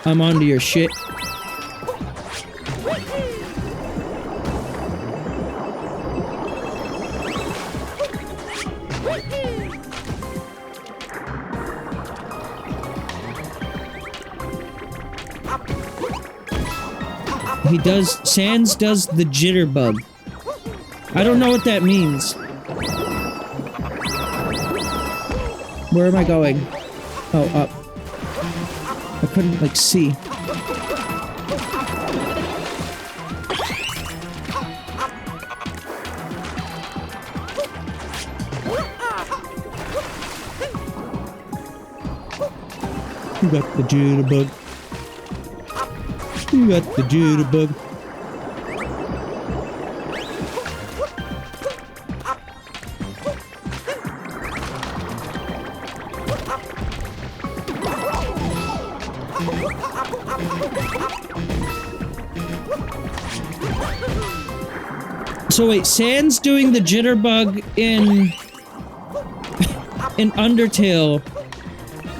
I'm onto your shit. Sans does the jitterbug. I don't know what that means. Where am I going? Oh, up. I couldn't, like, see. You got the jitterbug. You got the jitterbug. So wait, Sans doing the jitterbug in Undertale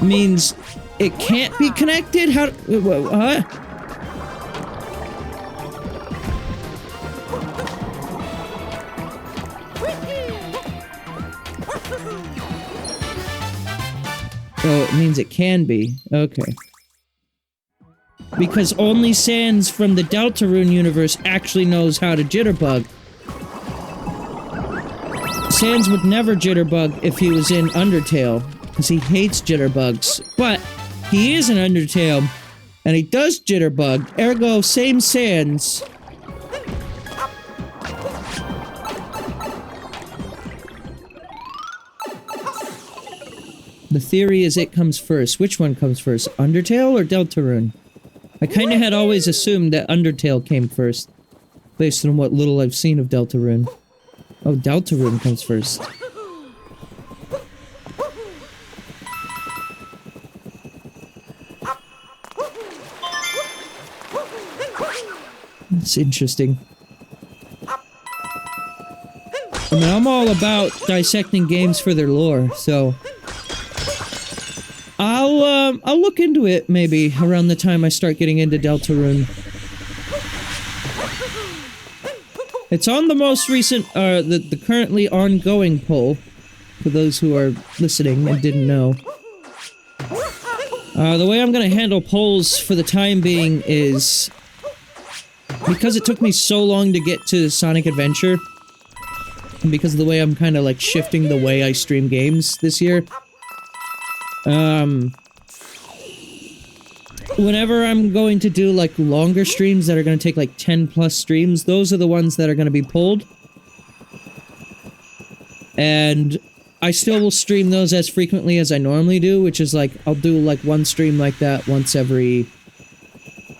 means it can't be connected? How? What? Oh, it means it can be. Okay. Because only Sans from the Deltarune universe actually knows how to jitterbug. Sans would never jitterbug if he was in Undertale, because he hates jitterbugs. But he is in Undertale, and he does jitterbug, ergo same Sans. The theory is it comes first. Which one comes first, Undertale or Deltarune? I kinda had always assumed that Undertale came first, based on what little I've seen of Deltarune. Oh, Deltarune comes first. It's interesting. I mean, I'm all about dissecting games for their lore, so... I'll look into it, maybe, around the time I start getting into Deltarune. It's on the most recent, the currently ongoing poll, for those who are listening and didn't know. The way I'm gonna handle polls for the time being is... because it took me so long to get to Sonic Adventure, and because of the way I'm kinda, like, shifting the way I stream games this year, whenever I'm going to do, like, longer streams that are gonna take, like, 10+ streams, those are the ones that are gonna be pulled. And I still will stream those as frequently as I normally do, which is, like, I'll do, like, one stream like that once every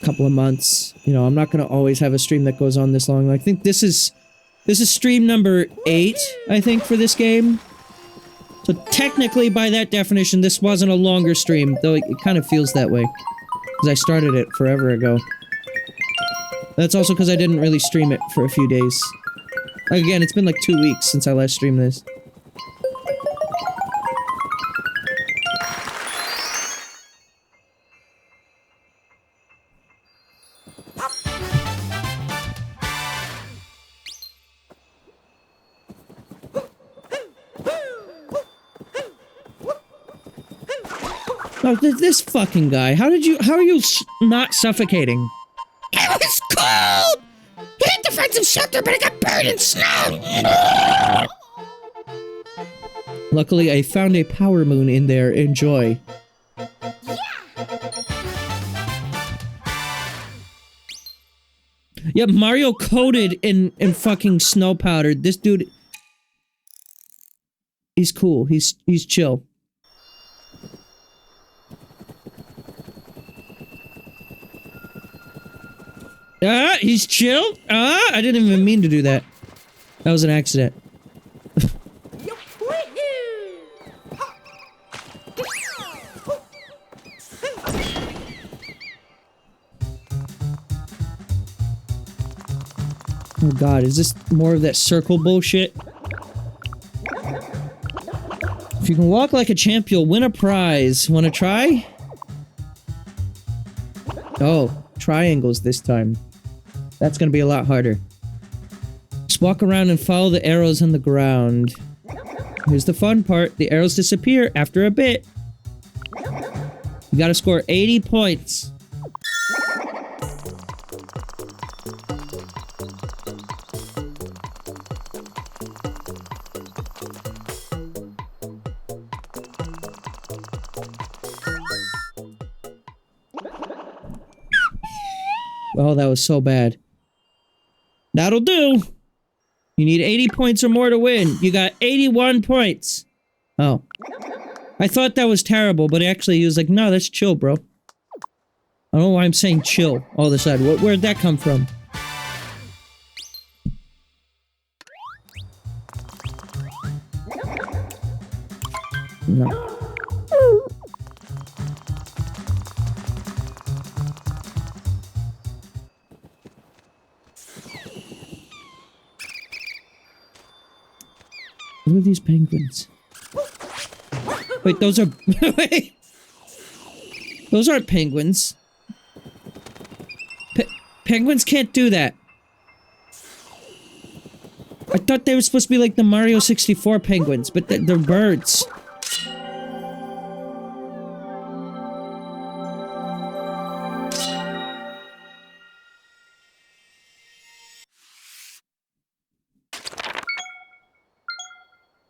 couple of months. You know, I'm not gonna always have a stream that goes on this long. I think this is stream number 8, I think, for this game. So technically, by that definition, this wasn't a longer stream, though it kind of feels that way. Because I started it forever ago. That's also because I didn't really stream it for a few days. Again, it's been like 2 weeks since I last streamed this. Oh, this fucking guy. How are you not suffocating? It was cold! We had to find some shelter, but it got buried in snow! Luckily, I found a power moon in there. Enjoy. Yeah, Mario coated in fucking snow powder. This dude... He's cool. He's chill. He's chill? I didn't even mean to do that. That was an accident. Oh god, is this more of that circle bullshit? If you can walk like a champ, you'll win a prize. Wanna try? Oh, triangles this time. That's gonna be a lot harder. Just walk around and follow the arrows on the ground. Here's the fun part. The arrows disappear after a bit. You gotta score 80 points. Oh, that was so bad. That'll do. You need 80 points or more to win. You got 81 points. Oh. I thought that was terrible, but actually he was like, no, that's chill, bro. I don't know why I'm saying chill all of a sudden. Where'd that come from? No. What are these penguins? Wait, those are... Wait! Those aren't penguins. Penguins can't do that. I thought they were supposed to be like the Mario 64 penguins, but they're birds.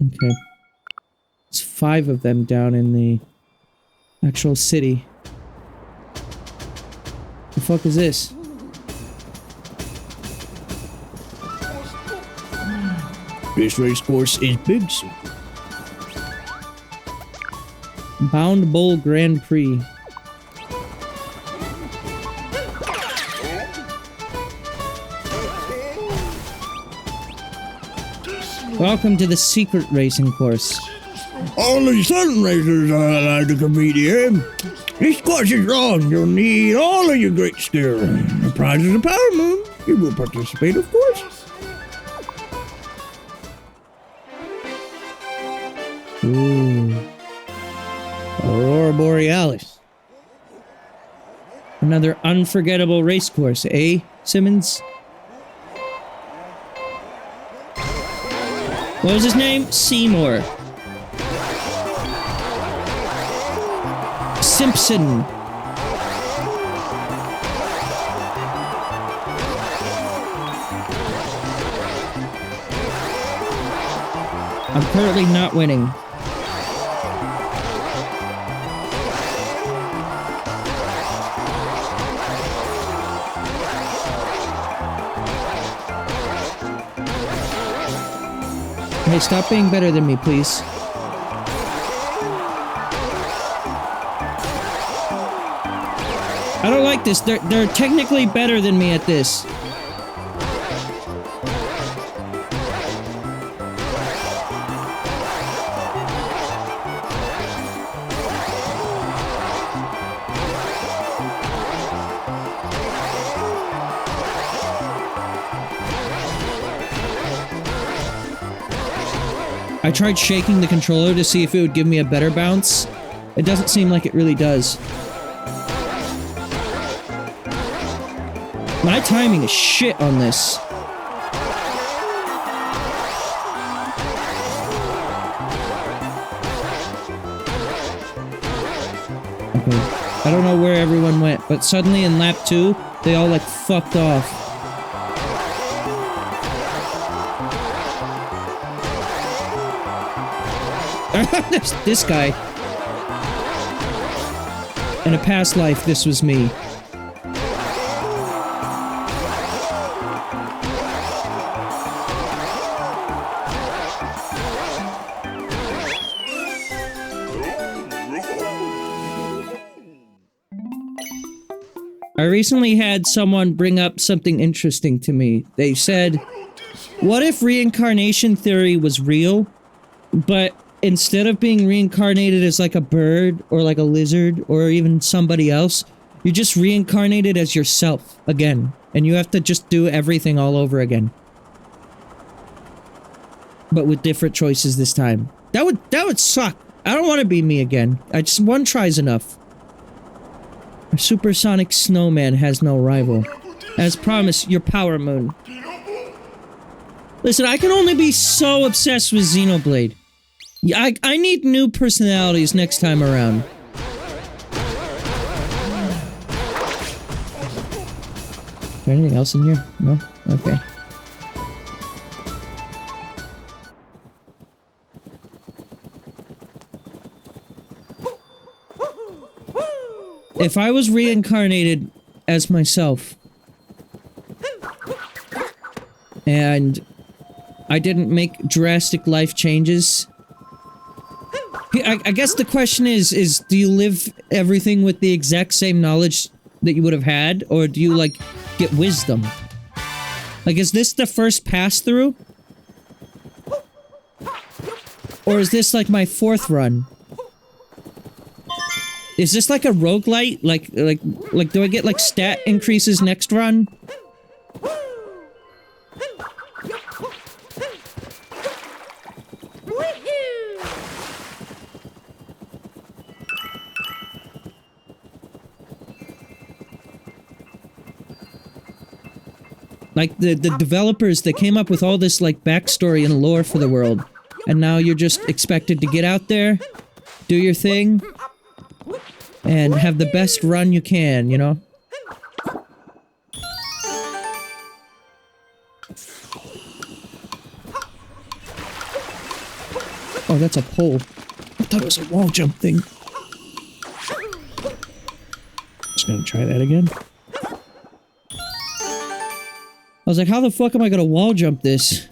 Okay. There's 5 of them down in the actual city. The fuck is this? This race course is big, sir. Bound Bull Grand Prix. Welcome to the secret racing course. All the sun racers are allowed to compete here. This course is long. You'll need all of your great skill. The prize is a power moon. You will participate, of course. Ooh. Aurora Borealis. Another unforgettable race course, eh, Simmons? What was his name? Seymour. Simpson. I'm currently not winning. Hey, stop being better than me, please. I don't like this. They're technically better than me at this. I tried shaking the controller to see if it would give me a better bounce. It doesn't seem like it really does. My timing is shit on this. don't know where everyone went, but suddenly in lap 2, they all like fucked off. This guy. In a past life, this was me. I recently had someone bring up something interesting to me. They said, what if reincarnation theory was real, but instead of being reincarnated as like a bird or like a lizard or even somebody else, you're just reincarnated as yourself again, and you have to just do everything all over again. But with different choices this time. That would suck. I don't want to be me again. One try's enough. A supersonic snowman has no rival. As promised, your power moon. Listen, I can only be so obsessed with Xenoblade. I need new personalities next time around. Is there anything else in here? No? Okay. If I was reincarnated as myself, and I didn't make drastic life changes, I guess the question is do you live everything with the exact same knowledge that you would have had, or do you, like, get wisdom? Like, is this the first pass-through? Or is this, like, my 4th run? Is this like a roguelite? Like, do I get, like, stat increases next run? Like, the developers that came up with all this, like, backstory and lore for the world. And now you're just expected to get out there, do your thing, and have the best run you can, you know? Oh, that's a pole. I thought it was a wall jump thing. Just gonna try that again. I was like, how the fuck am I gonna wall jump this?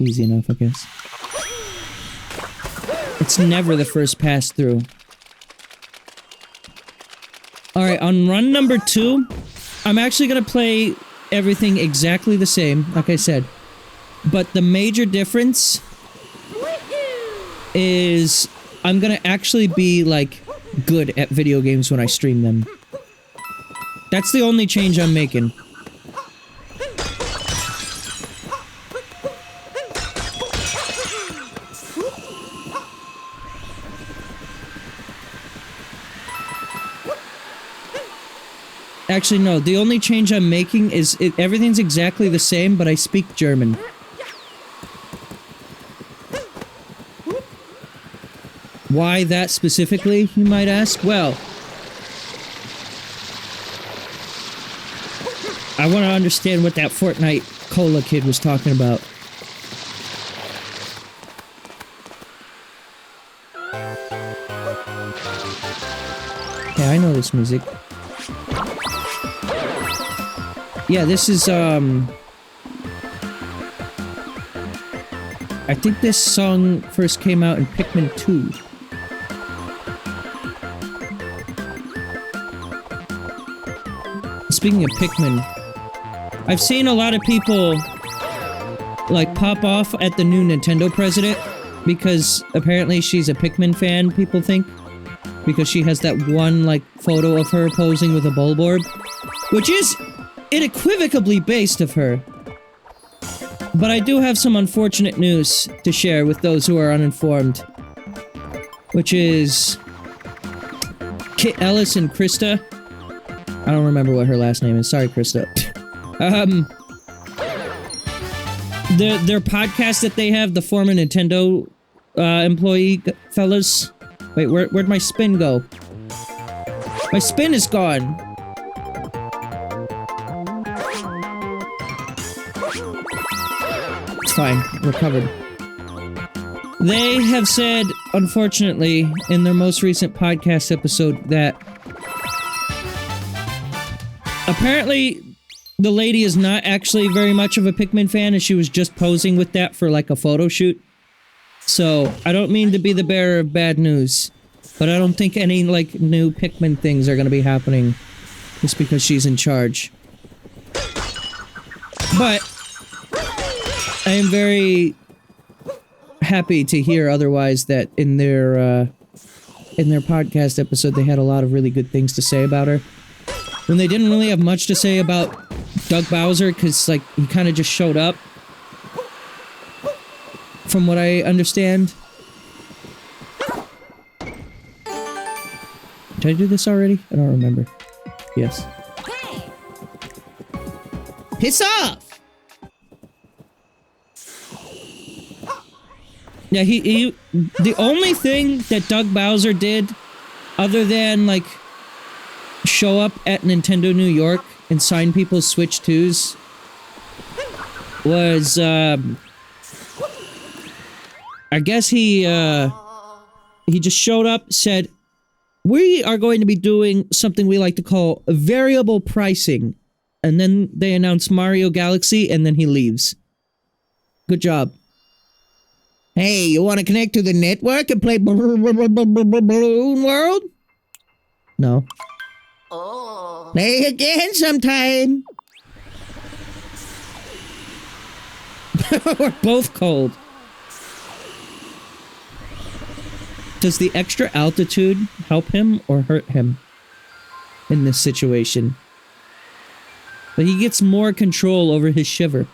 Easy enough, I guess. It's never the first pass through. Alright, on run number 2, I'm actually gonna play everything exactly the same, like I said. But the major difference is I'm gonna actually be, like, good at video games when I stream them. That's the only change I'm making. Actually, no. The only change I'm making is everything's exactly the same, but I speak German. Why that specifically, you might ask? Well, I want to understand what that Fortnite Cola kid was talking about. Yeah, I know this music. Yeah, this is, I think this song first came out in Pikmin 2. Speaking of Pikmin, I've seen a lot of people, like, pop off at the new Nintendo president, because apparently she's a Pikmin fan, people think. Because she has that one, like, photo of her posing with a Bulborb. Which is unequivocally based of her. But I do have some unfortunate news to share with those who are uninformed. Which is Kit Ellis and Krista. I don't remember what her last name is. Sorry, Krista. their podcast that they have, the former Nintendo employee fellas. Wait, where'd my spin go? My spin is gone. It's fine, recovered. They have said, unfortunately, in their most recent podcast episode that apparently the lady is not actually very much of a Pikmin fan, and she was just posing with that for like a photo shoot. So, I don't mean to be the bearer of bad news, but I don't think any like new Pikmin things are gonna be happening just because she's in charge. But I am very happy to hear otherwise that in their podcast episode they had a lot of really good things to say about her. When they didn't really have much to say about Doug Bowser, because, like, he kind of just showed up. From what I understand. Did I do this already? I don't remember. Yes. Piss off! Yeah, he the only thing that Doug Bowser did, other than, like, show up at Nintendo New York and sign people's Switch 2s, was, I guess he just showed up, said, we are going to be doing something we like to call variable pricing. And then they announced Mario Galaxy, and then he leaves. Good job. Hey, you want to connect to the network and play Balloon World? No. Play again sometime. We're both cold. Does the extra altitude help him or hurt him in this situation? But he gets more control over his shiver.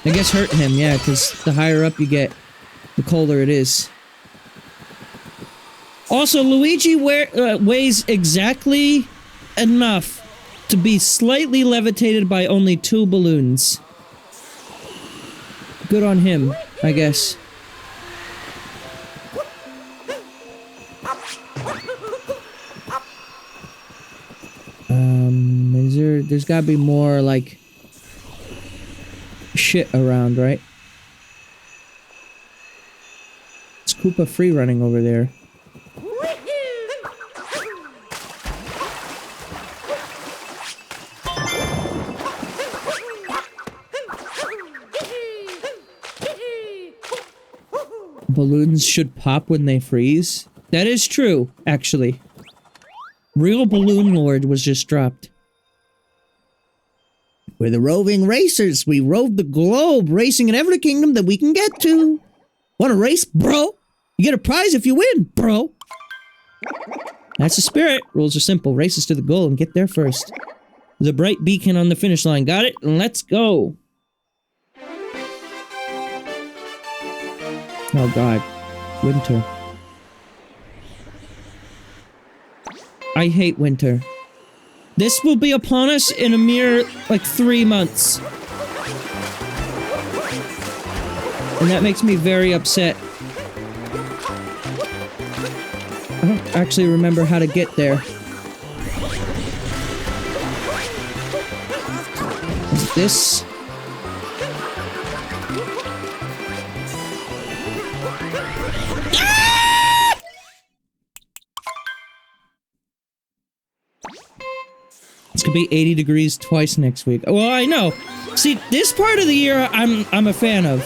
I guess hurt him, yeah, because the higher up you get, the colder it is. Also, Luigi weighs exactly enough to be slightly levitated by only 2 balloons. Good on him, I guess. There's gotta be more, like, shit around, right? It's Koopa free running over there. Balloons should pop when they freeze? That is true, actually. Real Balloon Lord was just dropped. We're the roving racers. We rove the globe, racing in every kingdom that we can get to. Want to race, bro? You get a prize if you win, bro. That's the spirit. Rules are simple. Race us to the goal and get there first. The bright beacon on the finish line. Got it? Let's go. Oh god. Winter. I hate winter. This will be upon us in a mere, like, 3 months. And that makes me very upset. I don't actually remember how to get there. Is it this? It's gonna be 80 degrees twice next week. Well, I know. See, this part of the year I'm a fan of.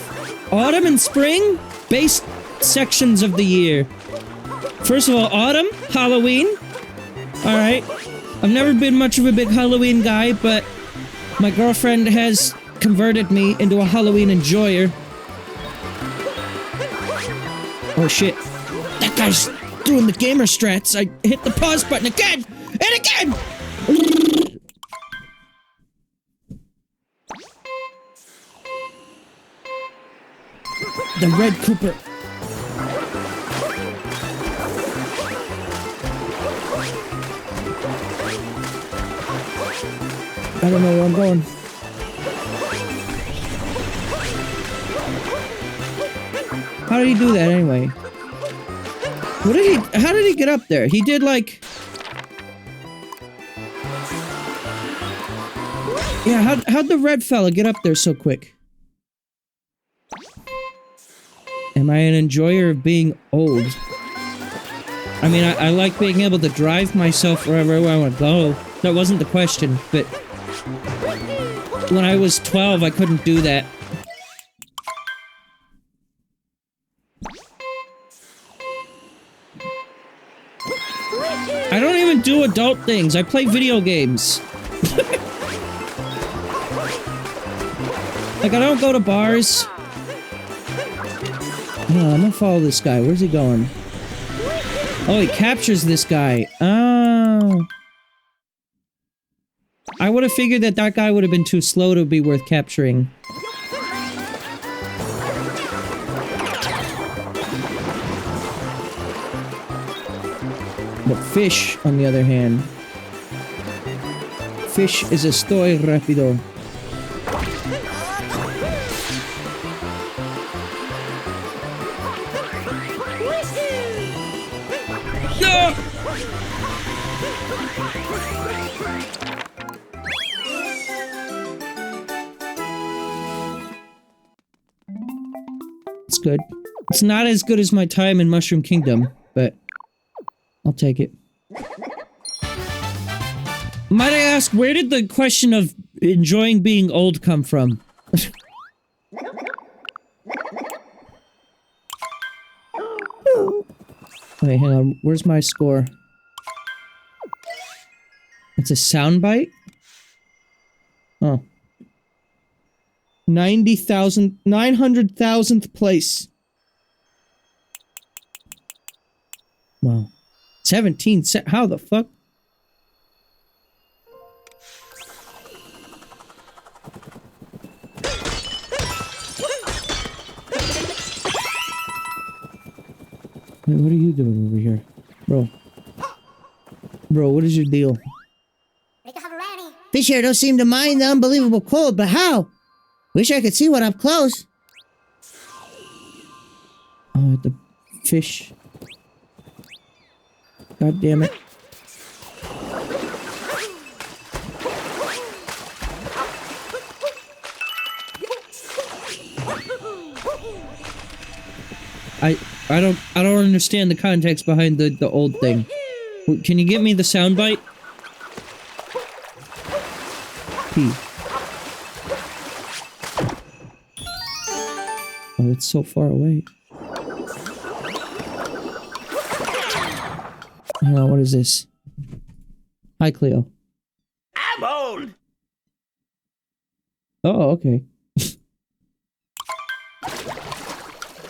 Autumn and spring, base sections of the year. First of all, autumn, Halloween. Alright. I've never been much of a big Halloween guy, but my girlfriend has converted me into a Halloween enjoyer. Oh shit. That guy's doing the gamer strats. I hit the pause button again! And again! The Red Cooper. I don't know where I'm going. How did he do that anyway? What did he... How did he get up there? He did like... Yeah, how'd the red fella get up there so quick? Am I an enjoyer of being old? I mean, I like being able to drive myself wherever I want to go. That wasn't the question, but... When I was 12, I couldn't do that. I don't even do adult things. I play video games. Like, I don't go to bars. No, I'm gonna follow this guy. Where's he going? Oh, he captures this guy. Oh. I would have figured that that guy would have been too slow to be worth capturing. But fish, on the other hand. Fish is estoy rápido. No! It's good. It's not as good as my time in Mushroom Kingdom, but I'll take it. Might I ask, where did the question of enjoying being old come from? Wait, hang on. Where's my score? It's a soundbite? Oh. 900,000th place. Wow. 17 how the fuck? Wait, what are you doing over here? Bro. Bro, what is your deal? Fish here don't seem to mind the unbelievable cold, but how? Wish I could see one up close. Oh, the fish. God damn it. I don't understand the context behind the old thing. Can you get me the soundbite? P. Oh, it's so far away. Hang on, what is this? Hi, Cleo. I'm old. Oh, okay.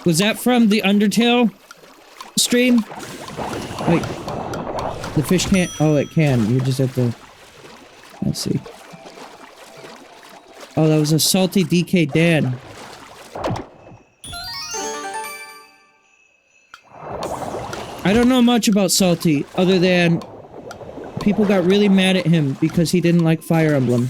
Was that from the Undertale stream? Wait. The fish can't... Oh, it can. You just have to... Let's see. Oh, that was a salty DK dad. I don't know much about Salty, other than people got really mad at him because he didn't like Fire Emblem.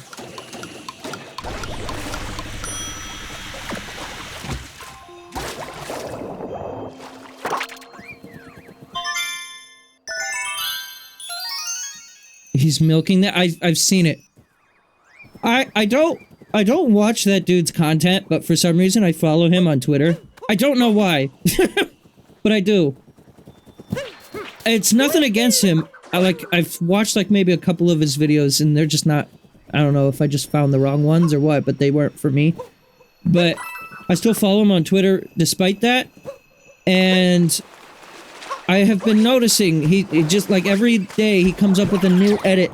He's milking that. I've seen it. I don't watch that dude's content, but for some reason I follow him on Twitter. I don't know why, but I do. It's nothing against him. I've watched like maybe a couple of his videos and they're just not, I don't know if I just found the wrong ones or what, but they weren't for me. But I still follow him on Twitter despite that. And I have been noticing he just like every day he comes up with a new edit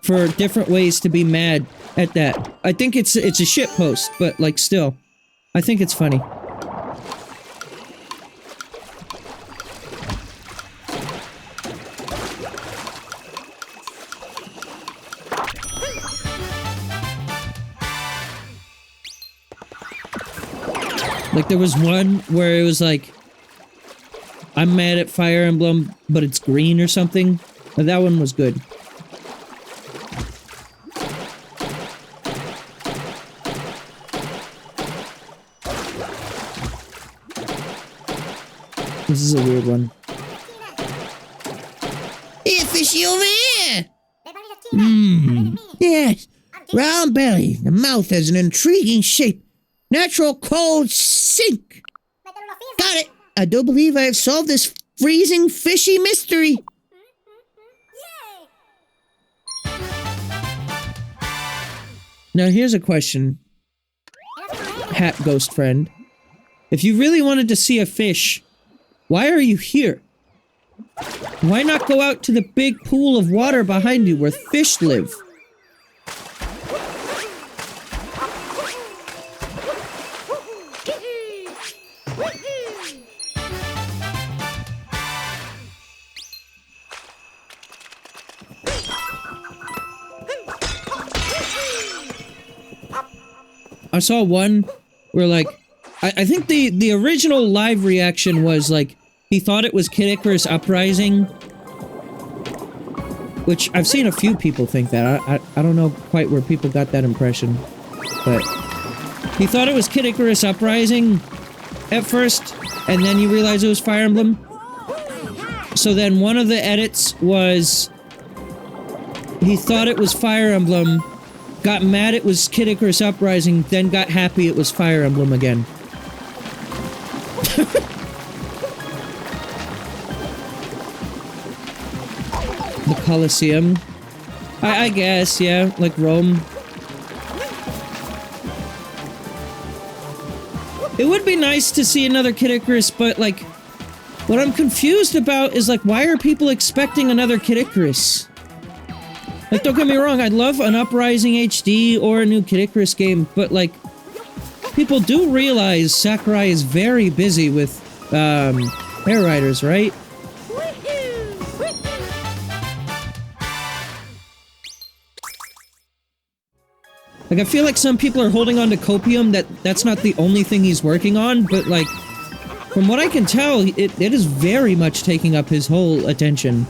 for different ways to be mad at that. I think it's a shit post, but like still, I think it's funny. Like there was one where it was like, I'm mad at Fire Emblem, but it's green or something. That one was good. This is a weird one. Hey, fishy over here! Yes. Round belly. The mouth has an intriguing shape. Natural cold sink. Got it. I do believe I have solved this freezing fishy mystery. Now here's a question. Hat ghost friend. If you really wanted to see a fish, why are you here? Why not go out to the big pool of water behind you where fish live? I saw one where, like, I think the original live reaction was, like, he thought it was Kid Icarus Uprising. Which, I've seen a few people think that. I don't know quite where people got that impression. But he thought it was Kid Icarus Uprising at first, and then you realize it was Fire Emblem. So then one of the edits was he thought it was Fire Emblem, got mad it was Kid Icarus Uprising, then got happy it was Fire Emblem again. The Colosseum. I guess, yeah, like Rome. It would be nice to see another Kid Icarus, but, like, what I'm confused about is, like, why are people expecting another Kid Icarus? Like, don't get me wrong, I'd love an Uprising HD or a new Kid Icarus game, but, like, people do realize Sakurai is very busy with, Air Riders, right? Like, I feel like some people are holding on to Copium that's not the only thing he's working on, but, like, from what I can tell, it is very much taking up his whole attention.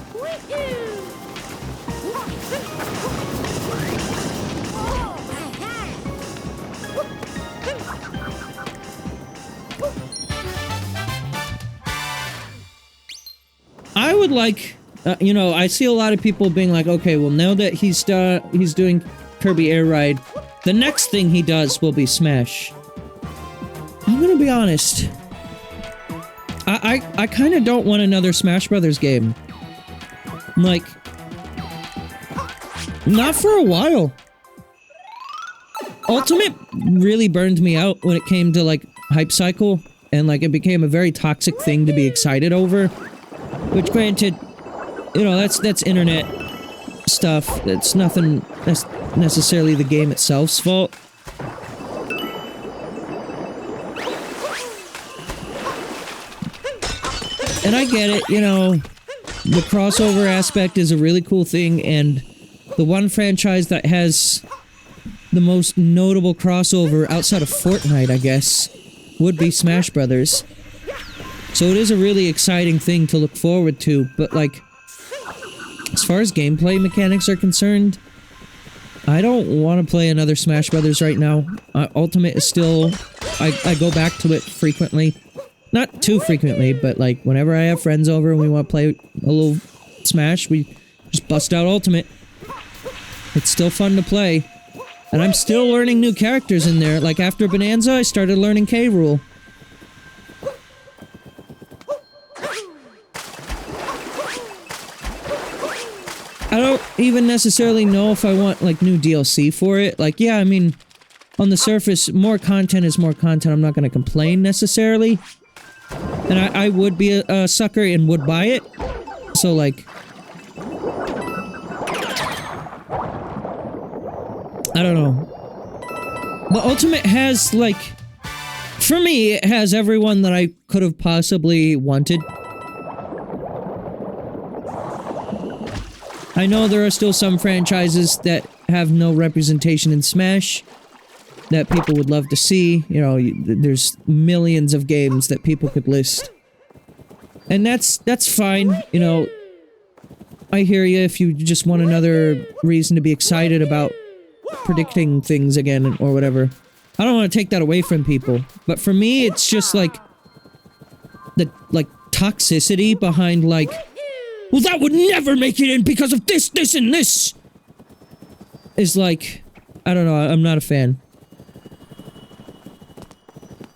I would like, you know, I see a lot of people being like, okay, well, now that he's doing Kirby Air Ride, the next thing he does will be Smash. I'm gonna be honest. I kind of don't want another Smash Brothers game. Like, not for a while. Ultimate really burned me out when it came to, like, Hype Cycle, and, like, it became a very toxic thing to be excited over. Which, granted, you know, that's internet stuff. That's nothing that's necessarily the game itself's fault. And I get it, you know, the crossover aspect is a really cool thing, and the one franchise that has the most notable crossover outside of Fortnite, I guess, would be Smash Brothers. So it is a really exciting thing to look forward to, but, like, as far as gameplay mechanics are concerned, I don't want to play another Smash Brothers right now. Ultimate is still... I go back to it frequently. Not too frequently, but, like, whenever I have friends over and we want to play a little Smash, we just bust out Ultimate. It's still fun to play. And I'm still learning new characters in there. Like, after Bonanza, I started learning K. Rool. I don't even necessarily know if I want, like, new DLC for it. Like, yeah, I mean, on the surface, more content is more content. I'm not going to complain, necessarily. And I would be a sucker and would buy it. So, like... I don't know. But Ultimate has, like... For me, it has everyone that I could have possibly wanted. I know there are still some franchises that have no representation in Smash that people would love to see. You know, there's millions of games that people could list. And that's fine, you know. I hear you if you just want another reason to be excited about predicting things again or whatever. I don't want to take that away from people. But for me, it's just like... the, like, toxicity behind, like, well, that would never make it in because of this, this, and this, is like, I don't know, I'm not a fan.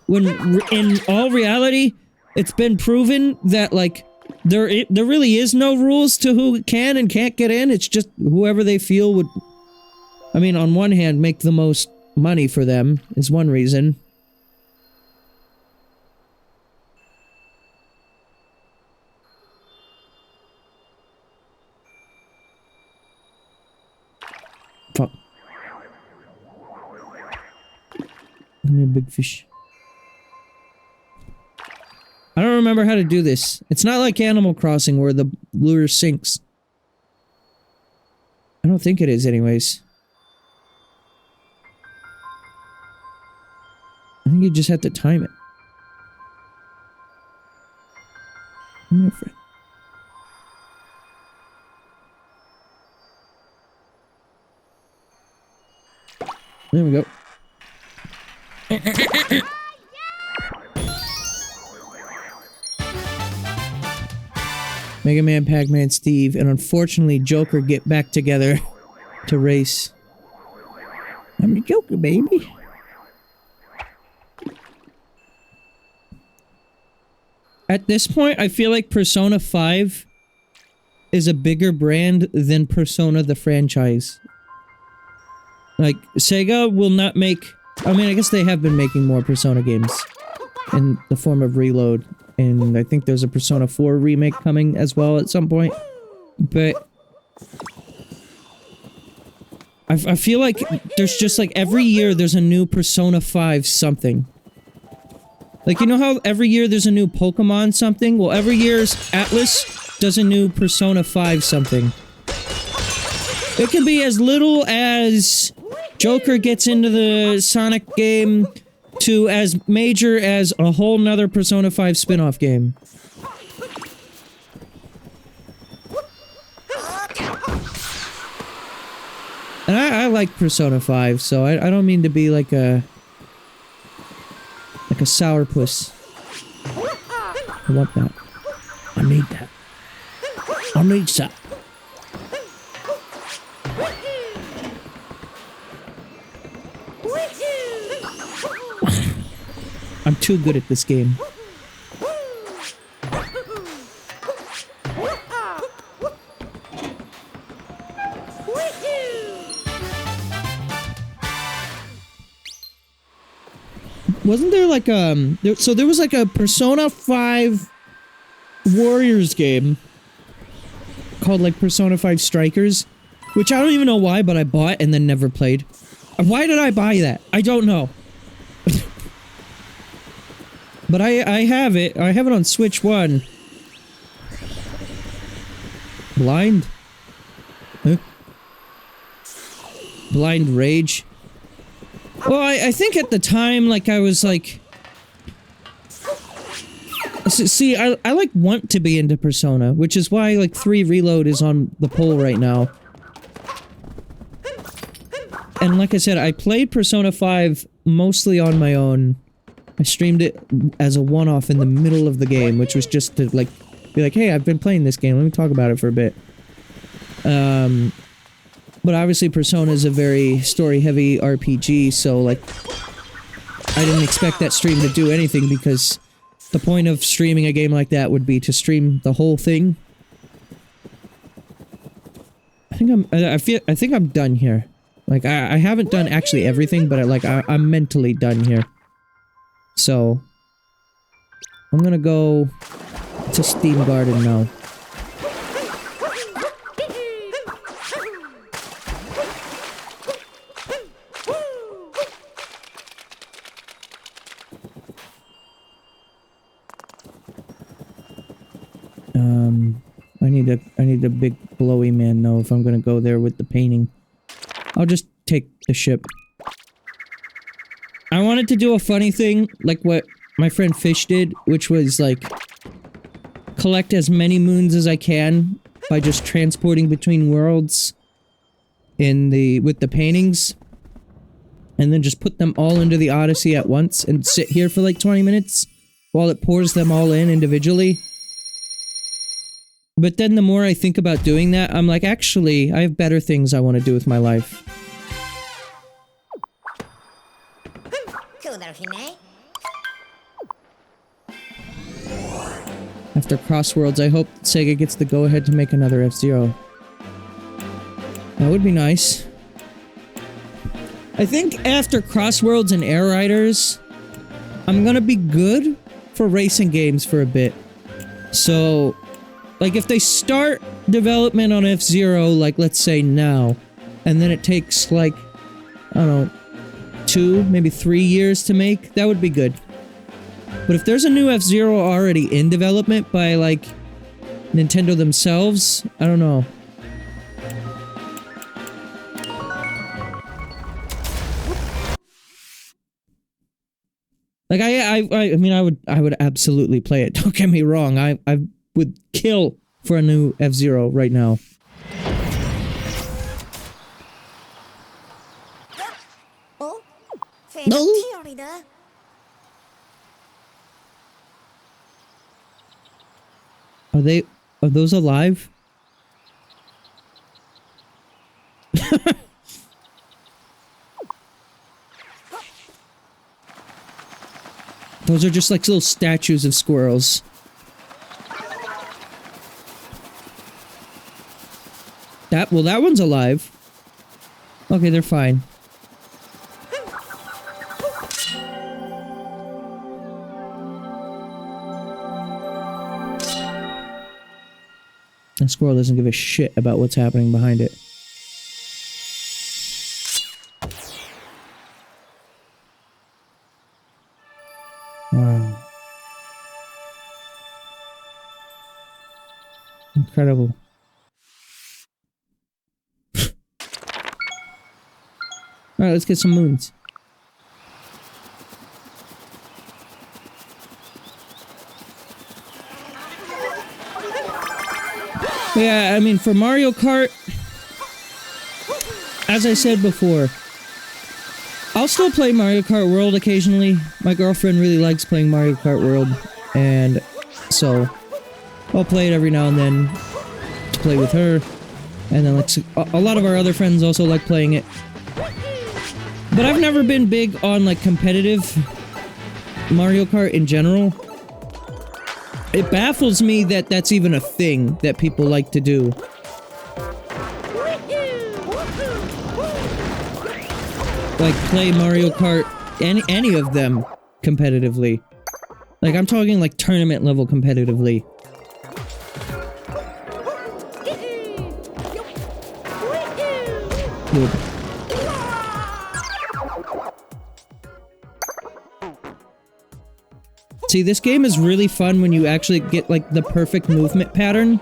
When, in all reality, it's been proven that, like, there really is no rules to who can and can't get in. It's just whoever they feel would, I mean, on one hand, make the most money for them is one reason. Fuck. Give me a big fish. I don't remember how to do this. It's not like Animal Crossing where the lure sinks. I don't think it is anyways. I think you just have to time it. Come here, friend. There we go. Mega Man, Pac-Man, Steve, and unfortunately Joker get back together to race. I'm the Joker, baby. At this point, I feel like Persona 5 is a bigger brand than Persona the franchise. Like, Sega will not make... I mean, I guess they have been making more Persona games in the form of Reload. And I think there's a Persona 4 remake coming as well at some point. But... I feel like there's just like every year there's a new Persona 5 something. Like, you know how every year there's a new Pokemon something? Well, every year's Atlas does a new Persona 5 something. It can be as little as Joker gets into the Sonic game to as major as a whole nother Persona 5 spin-off game. And I like Persona 5, so I don't mean to be like a sourpuss. I want that. I need that. I need some. I'm too good at this game. Wasn't there like so there was like a Persona 5 Warriors game called like Persona 5 Strikers, which I don't even know why, but I bought and then never played. Why did I buy that? I don't know. But I have it. I have it on Switch 1. Blind? Huh? Blind Rage? Well, I think at the time, like, I was like... See, I like want to be into Persona, which is why, like, 3 Reload is on the poll right now. And like I said, I played Persona 5 mostly on my own. I streamed it as a one-off in the middle of the game, which was just to, like, be like, hey, I've been playing this game, let me talk about it for a bit. But obviously Persona is a very story-heavy RPG, so, like, I didn't expect that stream to do anything because the point of streaming a game like that would be to stream the whole thing. I think I'm done here. Like, I haven't done actually everything, but I'm mentally done here. So, I'm gonna go to Steam Garden now. I need a big blowy man though if I'm gonna go there with the painting. I'll just take the ship. I wanted to do a funny thing, like what my friend Fish did, which was like collect as many moons as I can by just transporting between worlds with the paintings, and then just put them all into the Odyssey at once and sit here for like 20 minutes while it pours them all in individually. But then the more I think about doing that, I'm like, actually, I have better things I want to do with my life. After Crossworlds, I hope Sega gets the go-ahead to make another F-Zero. That would be nice. I think after Crossworlds and Air Riders, I'm gonna be good for racing games for a bit. So, like, if they start development on F-Zero, like, let's say now, and then it takes, like, I don't know, 2, maybe 3 years to make, that would be good. But if there's a new F-Zero already in development by, like, Nintendo themselves, I don't know. Like, I mean, I would absolutely play it. Don't get me wrong. I would kill for a new F-Zero right now. No. Are those alive? Those are just like little statues of squirrels. That one's alive. Okay, they're fine. That squirrel doesn't give a shit about what's happening behind it. Wow. Incredible. Alright, let's get some moons. Yeah, I mean, for Mario Kart, as I said before, I'll still play Mario Kart World occasionally. My girlfriend really likes playing Mario Kart World, and so I'll play it every now and then to play with her. And then, like, a lot of our other friends also like playing it. But I've never been big on, like, competitive Mario Kart in general. It baffles me that that's even a thing that people like to do. Like, play Mario Kart, any of them, competitively. Like, I'm talking, like, tournament level competitively. Good. See, this game is really fun when you actually get, like, the perfect movement pattern.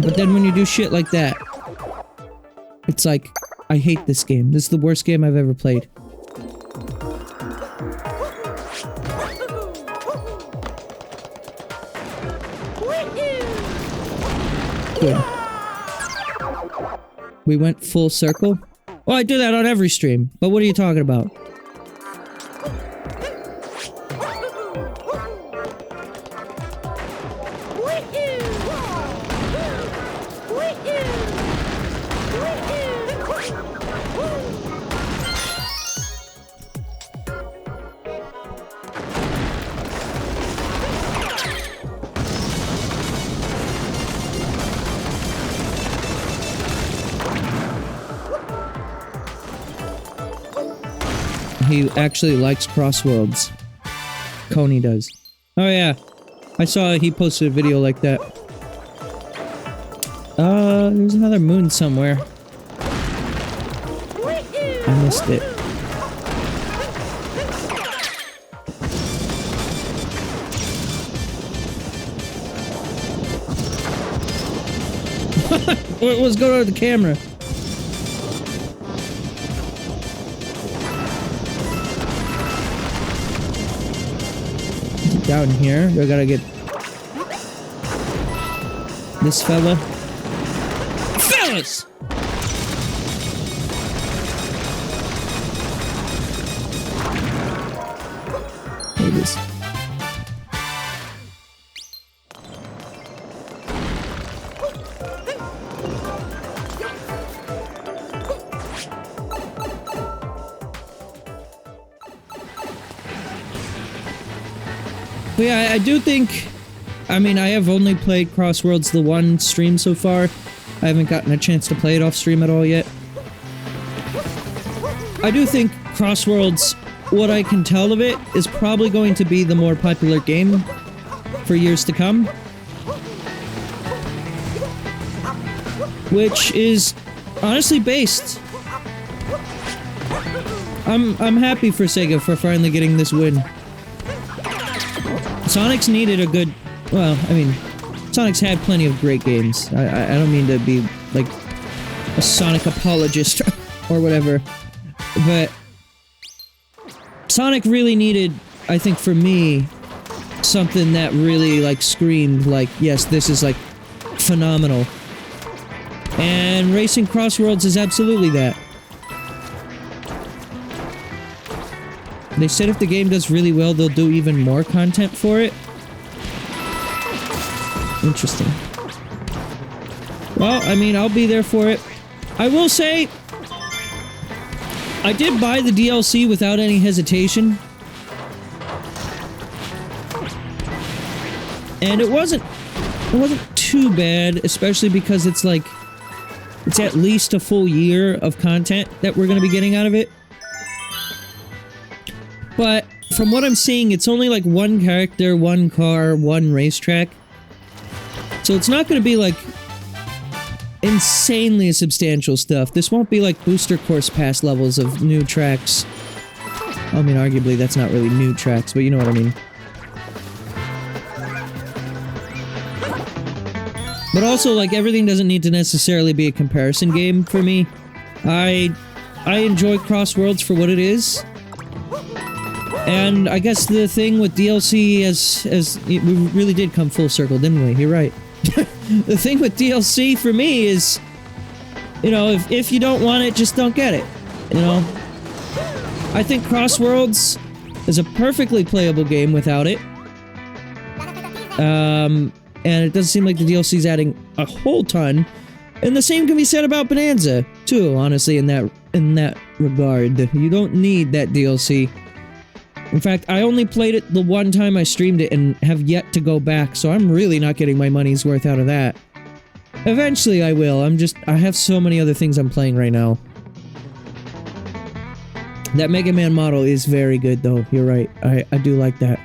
But then when you do shit like that, it's like, I hate this game. This is the worst game I've ever played. Good. We went full circle? Well, I do that on every stream, but what are you talking about? He actually likes Crossworlds. Coney does. Oh yeah. I saw he posted a video like that. There's another moon somewhere. I missed it. What's going on with the camera? Down here, we gotta get this fella. Fellas! this. But yeah, I do think, I mean, I have only played Crossworlds the one stream so far. I haven't gotten a chance to play it off stream at all yet. I do think Crossworlds, what I can tell of it, is probably going to be the more popular game for years to come. Which is honestly based. I'm happy for Sega for finally getting this win. Sonic's needed a good... Well, I mean, Sonic's had plenty of great games. I don't mean to be, like, a Sonic apologist or whatever. But Sonic really needed, I think for me, something that really, like, screamed, like, yes, this is, like, phenomenal. And Racing Crossworlds is absolutely that. They said if the game does really well, they'll do even more content for it. Interesting. Well, I mean, I'll be there for it. I will say, I did buy the DLC without any hesitation. And it wasn't too bad, especially because it's like, it's at least a full year of content that we're going to be getting out of it. But from what I'm seeing, it's only like one character, one car, one racetrack. So it's not going to be like insanely substantial stuff. This won't be like booster course pass levels of new tracks. I mean, arguably that's not really new tracks, but you know what I mean. But also, like, everything doesn't need to necessarily be a comparison game for me. I enjoy Crossworlds for what it is. And I guess the thing with DLC we really did come full circle, didn't we? You're right. The thing with DLC for me is, you know, if you don't want it, just don't get it. You know? I think Crossworlds is a perfectly playable game without it. And it doesn't seem like the DLC is adding a whole ton. And the same can be said about Bonanza, too, honestly, in that regard. You don't need that DLC. In fact, I only played it the one time I streamed it and have yet to go back, so I'm really not getting my money's worth out of that. Eventually I will, I have so many other things I'm playing right now. That Mega Man model is very good, though. You're right. I do like that.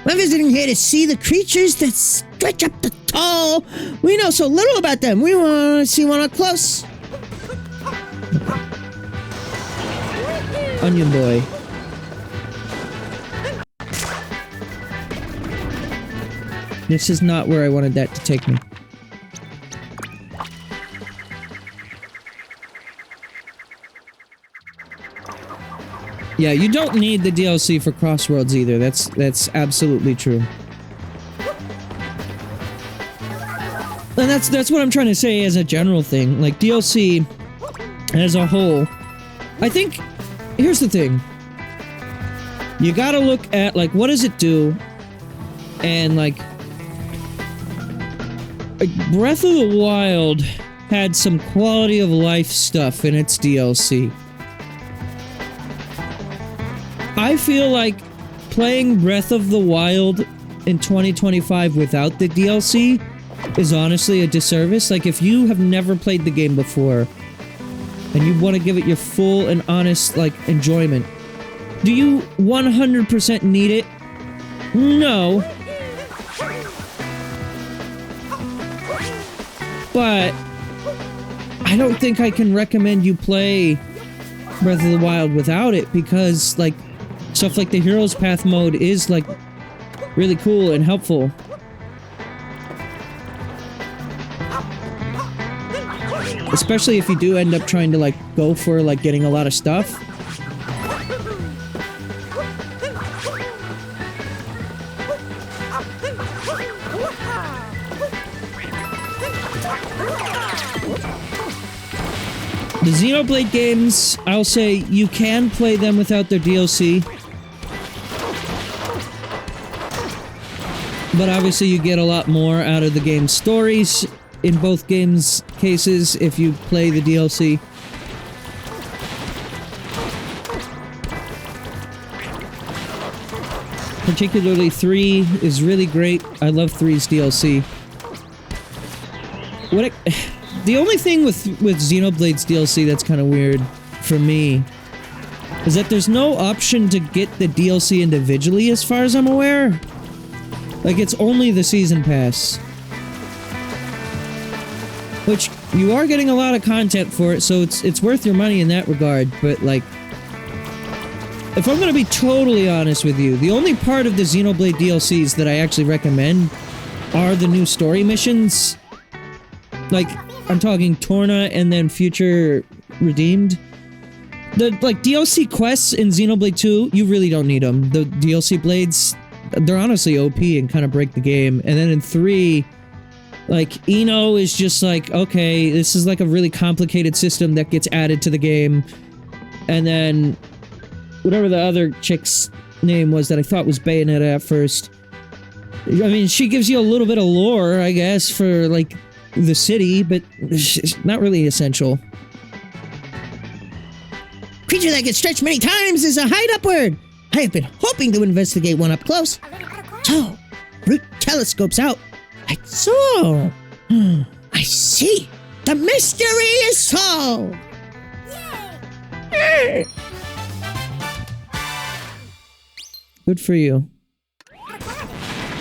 I'm visiting here to see the creatures that stretch up the tall. We know so little about them. We want to see one up close. Onion Boy. This is not where I wanted that to take me. Yeah, you don't need the DLC for Crossworlds either. That's absolutely true. And that's what I'm trying to say as a general thing. Like, DLC as a whole, I think, here's the thing. You gotta look at, like, what does it do? And, like, Breath of the Wild had some quality of life stuff in its DLC. I feel like playing Breath of the Wild in 2025 without the DLC is honestly a disservice. Like, if you have never played the game before and you want to give it your full and honest, like, enjoyment, do you 100% need it? No. But I don't think I can recommend you play Breath of the Wild without it, because, like, stuff like the Heroes Path mode is, like, really cool and helpful. Especially if you do end up trying to, like, go for, like, getting a lot of stuff. The Xenoblade games, I'll say you can play them without their DLC. But obviously you get a lot more out of the game's stories in both games' cases if you play the DLC. Particularly 3 is really great. I love 3's DLC. The only thing with Xenoblade's DLC that's kind of weird for me is that there's no option to get the DLC individually as far as I'm aware. Like, it's only the season pass. Which, you are getting a lot of content for it, so it's worth your money in that regard, but like... If I'm gonna be totally honest with you, the only part of the Xenoblade DLCs that I actually recommend are the new story missions. Like, I'm talking Torna and then Future Redeemed. The, like, DLC quests in Xenoblade 2, you really don't need them. The DLC blades, they're honestly OP and kind of break the game. And then in 3, like, Eno is just like, okay, this is like a really complicated system that gets added to the game. And then... whatever the other chick's name was that I thought was Bayonetta at first. I mean, she gives you a little bit of lore, I guess, for, like, the city, but it's not really essential. Creature that gets stretched many times is a hide upward. I have been hoping to investigate one up close. So, root telescopes out. I saw. I see. The mystery is solved. Yay! Good for you.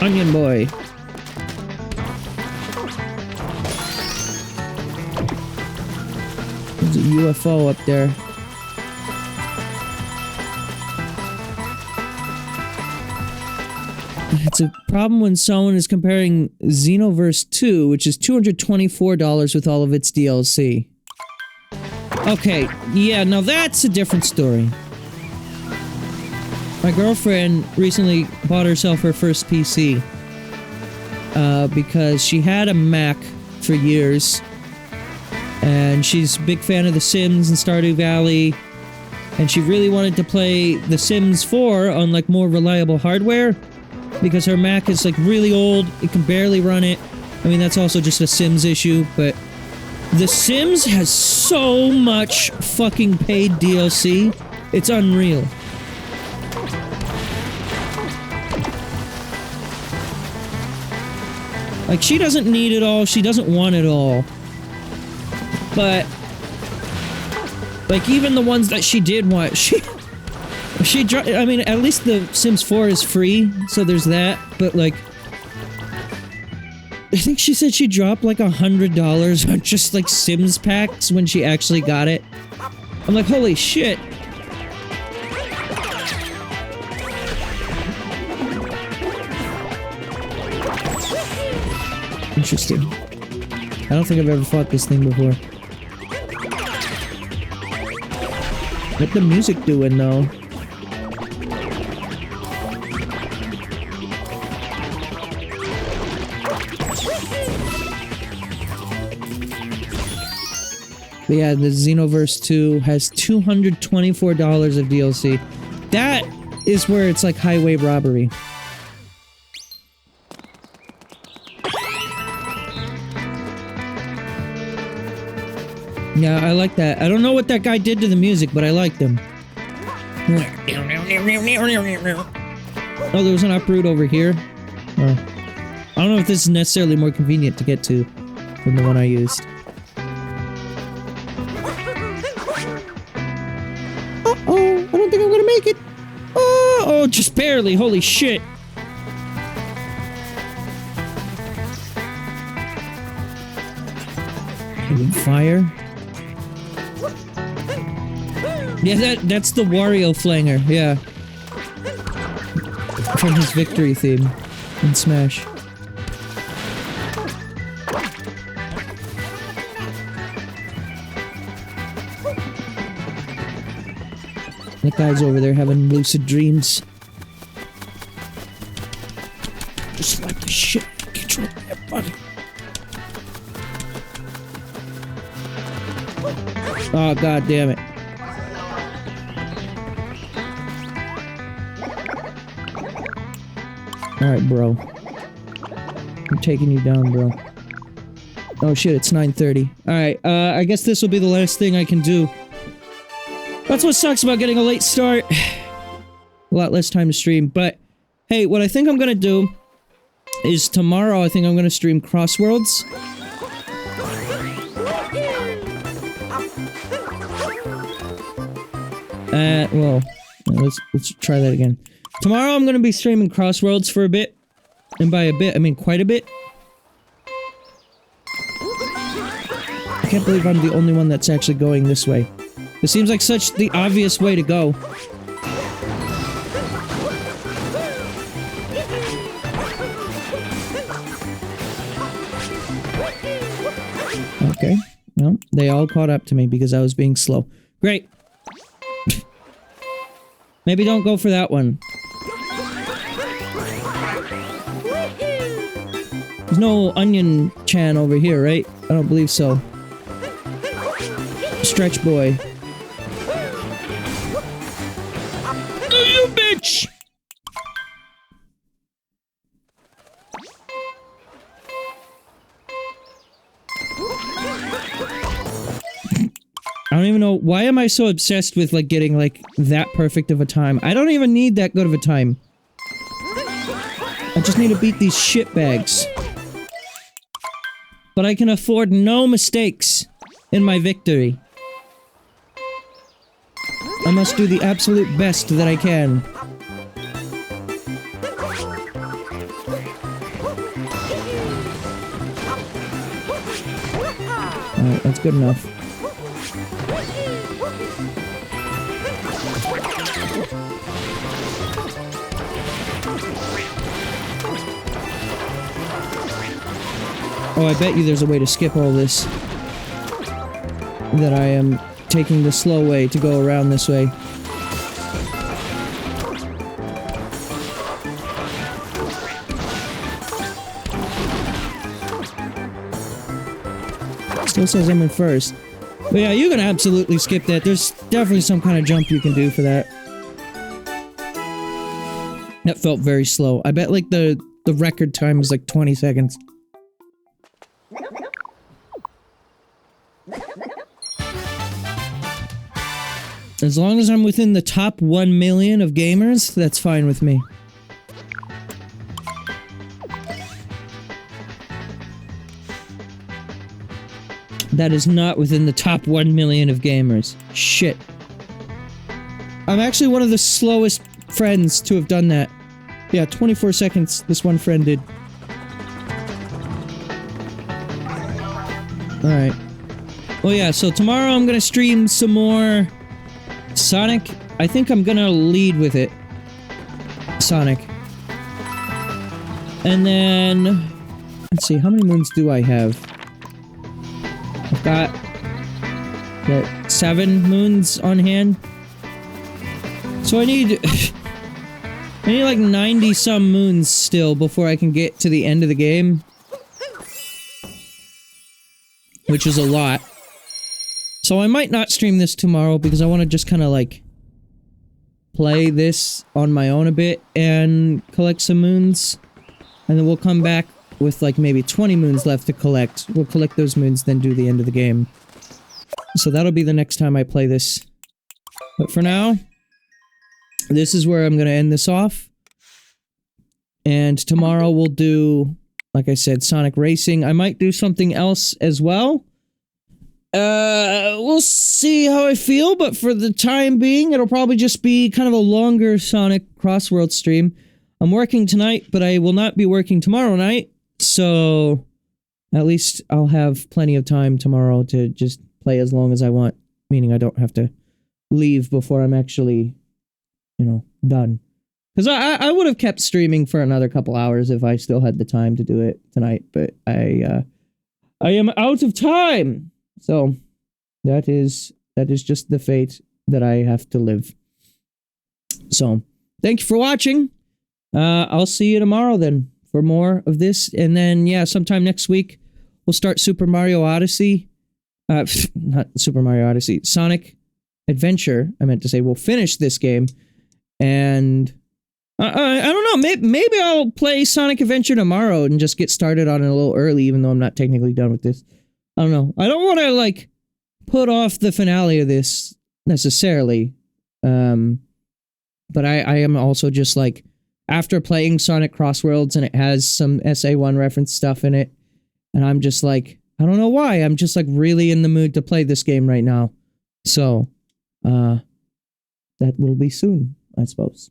Onion boy. There's a UFO up there. It's a problem when someone is comparing Xenoverse 2, which is $224 with all of its DLC. Okay, yeah, now that's a different story. My girlfriend recently bought herself her first PC. Because she had a Mac for years. And she's a big fan of The Sims and Stardew Valley. And she really wanted to play The Sims 4 on, like, more reliable hardware. Because her Mac is, like, really old. It can barely run it. I mean, that's also just a Sims issue, but... The Sims has so much fucking paid DLC. It's unreal. Like, she doesn't need it all, she doesn't want it all. But... like, even the ones that she did want, I mean, at least the Sims 4 is free, so there's that, but, like... I think she said she dropped, like, $100 on just, like, Sims packs when she actually got it. I'm like, holy shit. Interesting. I don't think I've ever fought this thing before. What the music doing, though? But yeah, the Xenoverse 2 has $224 of DLC. That is where it's like highway robbery. Yeah, I like that. I don't know what that guy did to the music, but I liked him. Oh, there was an uproot over here. Oh. I don't know if this is necessarily more convenient to get to than the one I used. Uh-oh, I don't think I'm gonna make it. Oh, just barely. Holy shit. Fire. Yeah, that's the Wario flanger, yeah. From his victory theme in Smash. That guy's over there having lucid dreams. Just like the shit. Get your buddy. Oh, god damn it. Alright, bro. I'm taking you down, bro. Oh shit, it's 9:30. Alright, I guess this will be the last thing I can do. That's what sucks about getting a late start. A lot less time to stream, but hey, what I think I'm gonna do is tomorrow I think I'm gonna stream Crossworlds. Well, let's try that again. Tomorrow I'm gonna be streaming Crossworlds for a bit. And by a bit, I mean quite a bit. I can't believe I'm the only one that's actually going this way. It seems like such the obvious way to go. Okay. Well, they all caught up to me because I was being slow. Great. Maybe don't go for that one. There's no onion chan over here, right? I don't believe so. Stretch boy. Oh, you bitch! I don't even know, why am I so obsessed with, like, getting, like, that perfect of a time? I don't even need that good of a time. I just need to beat these shitbags. But I can afford no mistakes in my victory. I must do the absolute best that I can. Alright, that's good enough. Oh, I bet you there's a way to skip all this. That I am taking the slow way to go around this way. Still says I'm in first. But yeah, you can absolutely skip that. There's definitely some kind of jump you can do for that. That felt very slow. I bet like the record time is like 20 seconds. As long as I'm within the top 1 million of gamers, that's fine with me. That is not within the top 1 million of gamers. Shit. I'm actually one of the slowest friends to have done that. Yeah, 24 seconds this one friend did. Alright. Well, yeah, so tomorrow I'm gonna stream some more Sonic. I think I'm gonna lead with it. Sonic. And then... let's see, how many moons do I have? I've got... 7 moons on hand. So I need... I need like 90-some moons still before I can get to the end of the game. Which is a lot. So I might not stream this tomorrow because I want to just kind of like... play this on my own a bit and collect some moons. And then we'll come back with like maybe 20 moons left to collect. We'll collect those moons, then do the end of the game. So that'll be the next time I play this. But for now, this is where I'm gonna end this off. And tomorrow we'll do, like I said, Sonic Racing. I might do something else as well. We'll see how I feel, but for the time being, it'll probably just be kind of a longer Sonic Crossworld stream. I'm working tonight, but I will not be working tomorrow night, so at least I'll have plenty of time tomorrow to just play as long as I want, meaning I don't have to leave before I'm actually, you know, done. Because I would have kept streaming for another couple hours if I still had the time to do it tonight, but I am out of time! So, that is just the fate that I have to live. So, thank you for watching. I'll see you tomorrow then for more of this. And then, yeah, sometime next week, we'll start Super Mario Odyssey. Not Super Mario Odyssey. Sonic Adventure, I meant to say. We'll finish this game. And I don't know. Maybe I'll play Sonic Adventure tomorrow and just get started on it a little early, even though I'm not technically done with this. I don't know. I don't want to like put off the finale of this necessarily. But I am also just like, after playing Sonic Crossworlds and it has some SA1 reference stuff in it, and I'm just like, I don't know why, I'm just like really in the mood to play this game right now. So, that will be soon, I suppose.